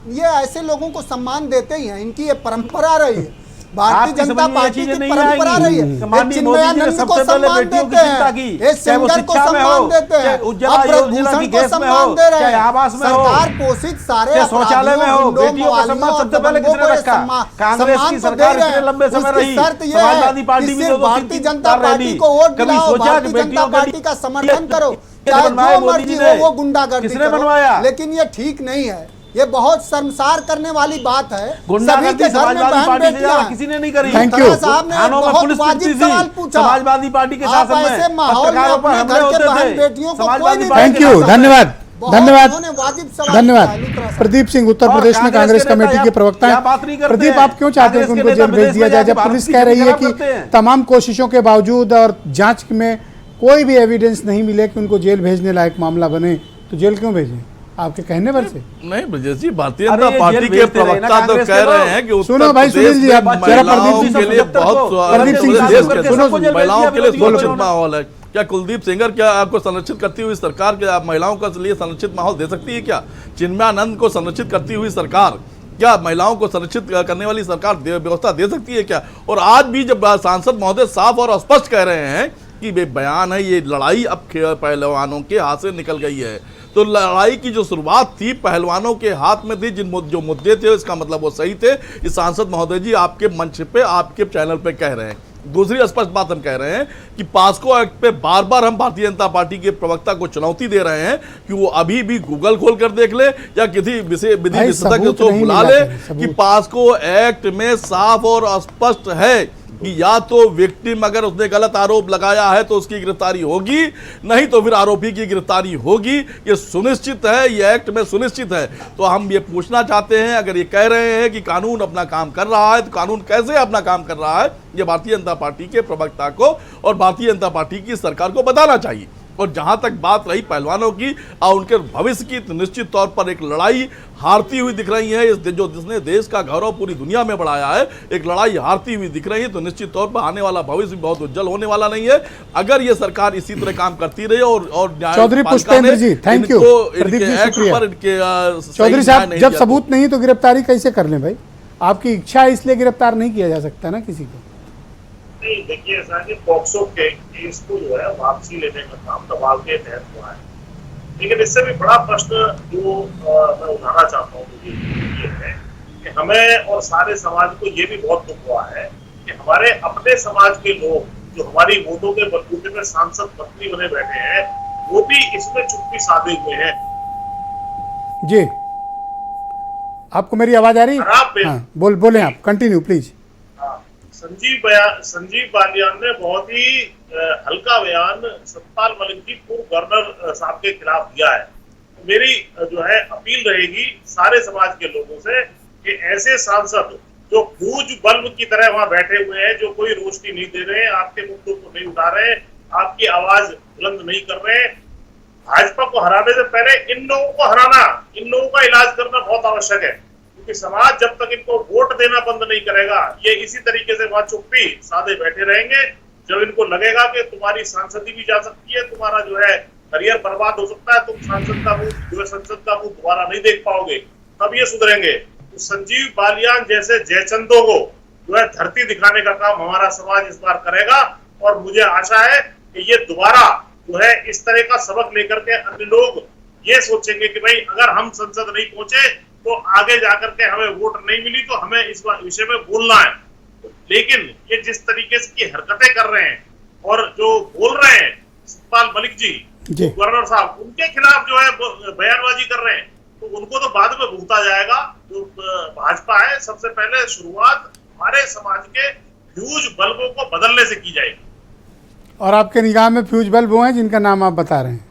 ये ऐसे लोगों को सम्मान देते ही हैं, इनकी ये परंपरा रही है। भारतीय आपकी जनता समझ में ये पार्टी की चीजें नहीं परंपरा आएंगी। रही है। माननीय मोदी जी ने चिन्मयानंद को सबसे पहले सम्मान बेटियों की देते चिंता हैं, की, एक चाहे वो सिंगर को शिक्षा में सम्मान हो, देते चाहे हैं, उज्ज्वला अब योजना ब्रजभूषण की को गैस में सम्मान हो, दे रहे चाहे हैं। आवास में हो, सरकार पोषित सारे चाहे शौचालय में हो, अपराधियों, बेटियों का सम्मान गुंडों, सबसे पहले दबंगों किसने को ये रखा? सम्मान- कांग्रेस सम्मान की तो सरकार दे रहे इतने हैं। लंबे समय उसकी रही, शर्त ये समाजवादी है पार्टी कि भी सिर्फ 2-2 भारतीय 3-3 जनता बार पार्टी रही। को वोट कभी दिलाओ, सोचा कि भारतीय जनता बेटियों पार्टी का समर्थन करो, चाहे बनवाया जो मोदी मर्जी जी हो ने। वो गुंडागर्दी किसने करो। बनवाया? लेकिन ये ठीक नहीं है, ये बहुत शर्मसार करने वाली बात है। सभी गुंडागर्दी के घर में समाजवादी बहन पार्टी से बेटियां ज्यादा हैं। किसी ने नहीं करी। Thank you. साहब ने थानों में बहुत पुलिस वाजिब पिटती सवाल थी, पूछा। समाजवादी पार्टी के आप शासन में ऐसे माहौल में पत्रकारों पर अपने हमले घर के होते बहन थे, बेटियों को कोई समाजवादी नहीं पार्टी थैंक के यू, शासन में। धन्यवाद बहुत धन्यवाद उन्होंने वाजिब सवाल धन्यवाद। पूछा, लुत्रा साहब। प्रदीप सिंह, उत्तर और प्रदेश में कांग्रेस कांग्रेस के नेता कमेटी के या- प्रवक्ता या बात नहीं हैं। करते प्रदीप, हैं। आप क्यों चाहते हैं कि कांग्रेस उनको के जेल नेता भेज विदेश दिया में जाए जाके जब पुलिस भारत कह की रही है खराब कि करते हैं? तमाम कोशिशों के बावजूद और जांच में कोई भी एविडेंस नहीं मिले कि उनको जेल भेजने लायक मामला बने, तो जेल क्यों भेजें? आपके कहने पर से नहीं ब्रजेश जी, भारतीय अरे जनता ये पार्टी जेल के भेजते रहे ना प्रवक्ता तो कांग्रेस कह के रहे लोग। हैं कि उत्तर सुनो भाई, प्रदेश सुनील जी, में आप जरा महिलाओं प्रदीप के जी लिए से बहुत प्रदीप सिंह देश जी, के सुनो, महिलाओं के लिए बोलो, सुरक्षित माहौल है क्या? कुलदीप सेंगर क्या आपको संरक्षित करती हुई सरकार क्या महिलाओं के लिए संरक्षित माहौल दे सकती है क्या? चिन्मयानंद को संरक्षित करती हुई सरकार क्या महिलाओं को संरक्षित करने वाली सरकार व्यवस्था दे सकती है क्या? और आज भी जब सांसद महोदय साफ और स्पष्ट कह रहे हैं कि वे बयान है, ये लड़ाई अब पहलवानों के हाथ से निकल गई है, तो लड़ाई की जो शुरुआत थी पहलवानों के हाथ में थी। जो मुद्दे थे इसका मतलब वो सही थे। इस सांसद महोदय जी आपके मंच पे, आपके चैनल पे कह रहे हैं। दूसरी स्पष्ट बात हम कह रहे हैं कि पास्को एक्ट पे बार बार हम भारतीय जनता पार्टी के प्रवक्ता को चुनौती दे रहे हैं कि वो अभी भी गूगल खोल कर देख ले या किसी विधि विशेषज्ञ को बुला ले कि पास्को एक्ट में साफ और स्पष्ट है कि या तो विक्टिम अगर उसने गलत आरोप लगाया है तो उसकी गिरफ्तारी होगी, नहीं तो फिर आरोपी की गिरफ्तारी होगी। ये सुनिश्चित है, ये एक्ट में सुनिश्चित है। तो हम ये पूछना चाहते हैं, अगर ये कह रहे हैं कि कानून अपना काम कर रहा है तो कानून कैसे अपना काम कर रहा है, ये भारतीय जनता पार्टी के प्रवक्ता को और भारतीय जनता पार्टी की सरकार को बताना चाहिए। और जहां तक बात रही पहलवानों की और उनके भविष्य की, तो निश्चित तौर पर एक लड़ाई हारती हुई दिख रही है। जिसने देश का गौरव पूरी दुनिया में बढ़ाया है, एक लड़ाई हारती हुई दिख रही है। तो निश्चित तौर पर आने वाला भविष्य भी बहुत उज्जवल होने वाला नहीं है अगर ये सरकार इसी तरह काम करती रही और चौधरी पुष्पेंद्र जी, थैंक यू। प्रदीप जी, शुक्रिया। चौधरी साहब, जब सबूत नहीं तो गिरफ्तारी कैसे कर लें भाई? आपकी इच्छा है इसलिए गिरफ्तार नहीं किया जा सकता ना किसी को। नहीं, देखिए ऐसा है कि पॉक्सो के केस को जो है वापसी लेने का काम दबाव के तहत हुआ है। लेकिन इससे भी बड़ा प्रश्न जो मैं उठाना चाहता हूँ ये है कि हमें और सारे समाज को ये भी बहुत दुख हुआ है कि हमारे अपने समाज के लोग जो हमारी वोटों के बलबूते पर सांसद मंत्री बने बैठे हैं, वो भी इसमें चुप्पी साधे हुए हैं। जी, आपको मेरी आवाज आ रही है? हाँ, बोले आप, कंटिन्यू प्लीज। संजीव बालियान ने बहुत ही हल्का बयान सतपाल मलिक जी पूर्व गवर्नर साहब के खिलाफ दिया है। मेरी जो है अपील रहेगी सारे समाज के लोगों से कि ऐसे सांसद जो फ्यूज बल्ब की तरह वहां बैठे हुए हैं, जो कोई रोशनी नहीं दे रहे हैं, आपके मुद्दों को नहीं उठा रहे हैं, आपकी आवाज बुलंद नहीं कर रहे हैं, भाजपा को हराने से पहले इन लोगों को हराना, इन लोगों का इलाज करना बहुत आवश्यक है। क्योंकि समाज जब तक इनको वोट देना बंद नहीं करेगा, ये इसी तरीके से वहां चुप्पी साधे बैठे रहेंगे। जब इनको लगेगा कि तुम्हारी सांसदी भी जा सकती है, तुम्हारा जो है करियर बर्बाद हो सकता है, तुम सांसद का मुंह जो है संसद का मुंह दोबारा नहीं देख पाओगे, तब ये सुधरेंगे। तो संजीव बालियान जैसे जयचंदों को जो है धरती दिखाने का काम हमारा समाज इस बार करेगा। और मुझे आशा है कि ये दोबारा जो है इस तरह का सबक लेकर के अन्य लोग ये सोचेंगे कि भाई अगर हम संसद नहीं पहुंचे तो आगे जाकर के हमें वोट नहीं मिली तो हमें इस विषय में बोलना है। लेकिन ये जिस तरीके से की हरकतें कर रहे हैं और जो बोल रहे हैं सतपाल मलिक जी गवर्नर साहब, उनके खिलाफ जो है बयानबाजी कर रहे हैं, तो उनको तो बाद में भुगता जाएगा। जो भाजपा है, सबसे पहले शुरुआत हमारे समाज के फ्यूज बल्बों को बदलने से की जाएगी। और आपके निगाह में फ्यूज बल्ब वो हैं जिनका नाम आप बता रहे हैं?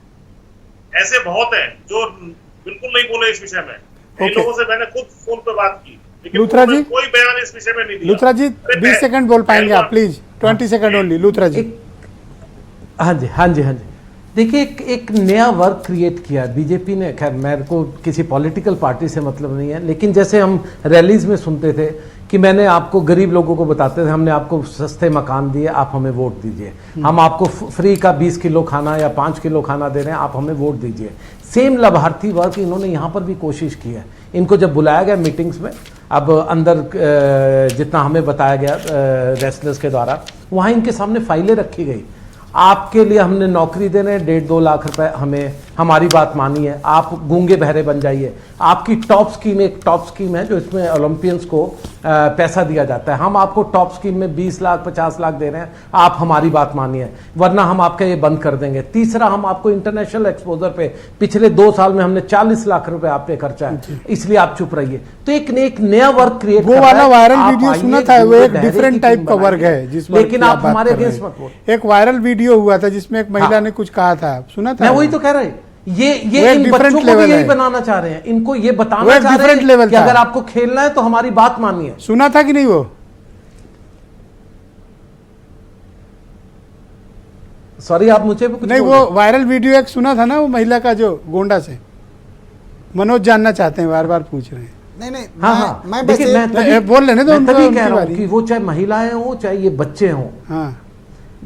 ऐसे बहुत हैं जो बिल्कुल नहीं बोले इस विषय में। इन लोगों से मैंने खुद फोन पे बात की, लेकिन लूथरा जी कोई बयान इस विषय में नहीं दिया। लूथरा जी 20 सेकंड बोल पाएंगे आप प्लीज? 20 सेकंड ओनली लूथरा जी। हाँ जी हाँ जी हाँ जी। देखिए एक नया वर्क क्रिएट किया बीजेपी ने। खैर मेरे को किसी पॉलिटिकल पार्टी से मतलब नहीं है, लेकिन जैसे हम रैलीज में सुनते थे कि मैंने आपको गरीब लोगों को बताते थे हमने आपको सस्ते मकान दिए, आप हमें वोट दीजिए, हम आपको फ्री का 20 किलो खाना या 5 किलो खाना दे रहे हैं, आप हमें वोट दीजिए। सेम लाभार्थी वर्क इन्होंने यहाँ पर भी कोशिश की है। इनको जब बुलाया गया मीटिंग्स में, अब अंदर जितना हमें बताया गया रेस्लर्स के द्वारा, वहाँ इनके सामने फाइलें रखी गई। आपके लिए हमने नौकरी दे रहे हैं, 1.5-2 लाख रुपए, हमें हमारी बात मानिए, आप गूंगे बहरे बन जाइए। आपकी टॉप स्कीम एक टॉप स्कीम है जो इसमें ओलंपियंस को पैसा दिया जाता है, हम आपको टॉप स्कीम में 20 लाख 50 लाख दे रहे हैं, आप हमारी बात मानिए वरना हम आपका ये बंद कर देंगे। तीसरा, हम आपको इंटरनेशनल एक्सपोजर पे पिछले 2 साल में हमने 40 लाख रुपए आप पे खर्चा है, इसलिए आप चुप रहिए। तो एक नया वर्क क्रिएट, वो वाला वायरल वीडियो सुना था, वो एक डिफरेंट टाइप का वर्क है जिसमें, लेकिन आप हमारे अगेंस्ट मत बोलो। एक वायरल वीडियो हुआ था जिसमें एक महिला ने कुछ कहा था, सुना था? मैं वही तो कह रहा हूं, ये इन बच्चों को भी यही बनाना चाह रहे हैं, इनको ये बताना चाह रहे हैं कि अगर आपको खेलना है तो हमारी बात मानिए। सुना था कि नहीं? वो सॉरी आप मुझे भी कुछ नहीं, वो वायरल वीडियो एक सुना था ना, वो महिला का जो गोंडा से। मनोज जानना चाहते हैं, बार बार पूछ रहे हैं। नहीं हाँ, मैं बोल लेने दो, तभी कह रहा हूं कि वो चाहे महिलाएं हो चाहे ये बच्चे हों, हाँ,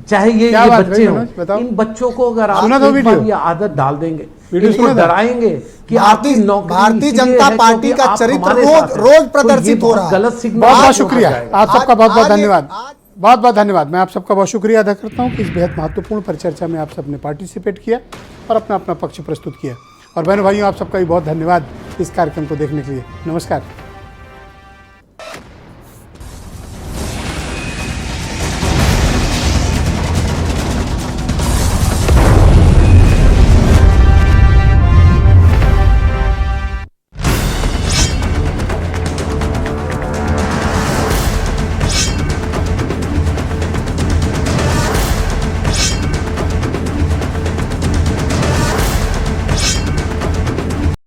चाहे ये बच्चे हों, इन बच्चों को अगर आप एक बार ये आदत डाल देंगे, इनको डराएंगे कि आपकी नौकरी, भारतीय जनता पार्टी का चरित्र रोज प्रदर्शित हो रहा है। गलत सिग्नल। बहुत बहुत शुक्रिया आप सबका, बहुत बहुत धन्यवाद, बहुत बहुत धन्यवाद। मैं आप सबका बहुत शुक्रिया अदा करता हूँ कि इस बेहद महत्वपूर्ण परिचर्चा में आप सबने पार्टिसिपेट किया और अपना अपना पक्ष प्रस्तुत किया। और बहनों भाइयों, आप सबका भी बहुत धन्यवाद इस कार्यक्रम को देखने के लिए। नमस्कार।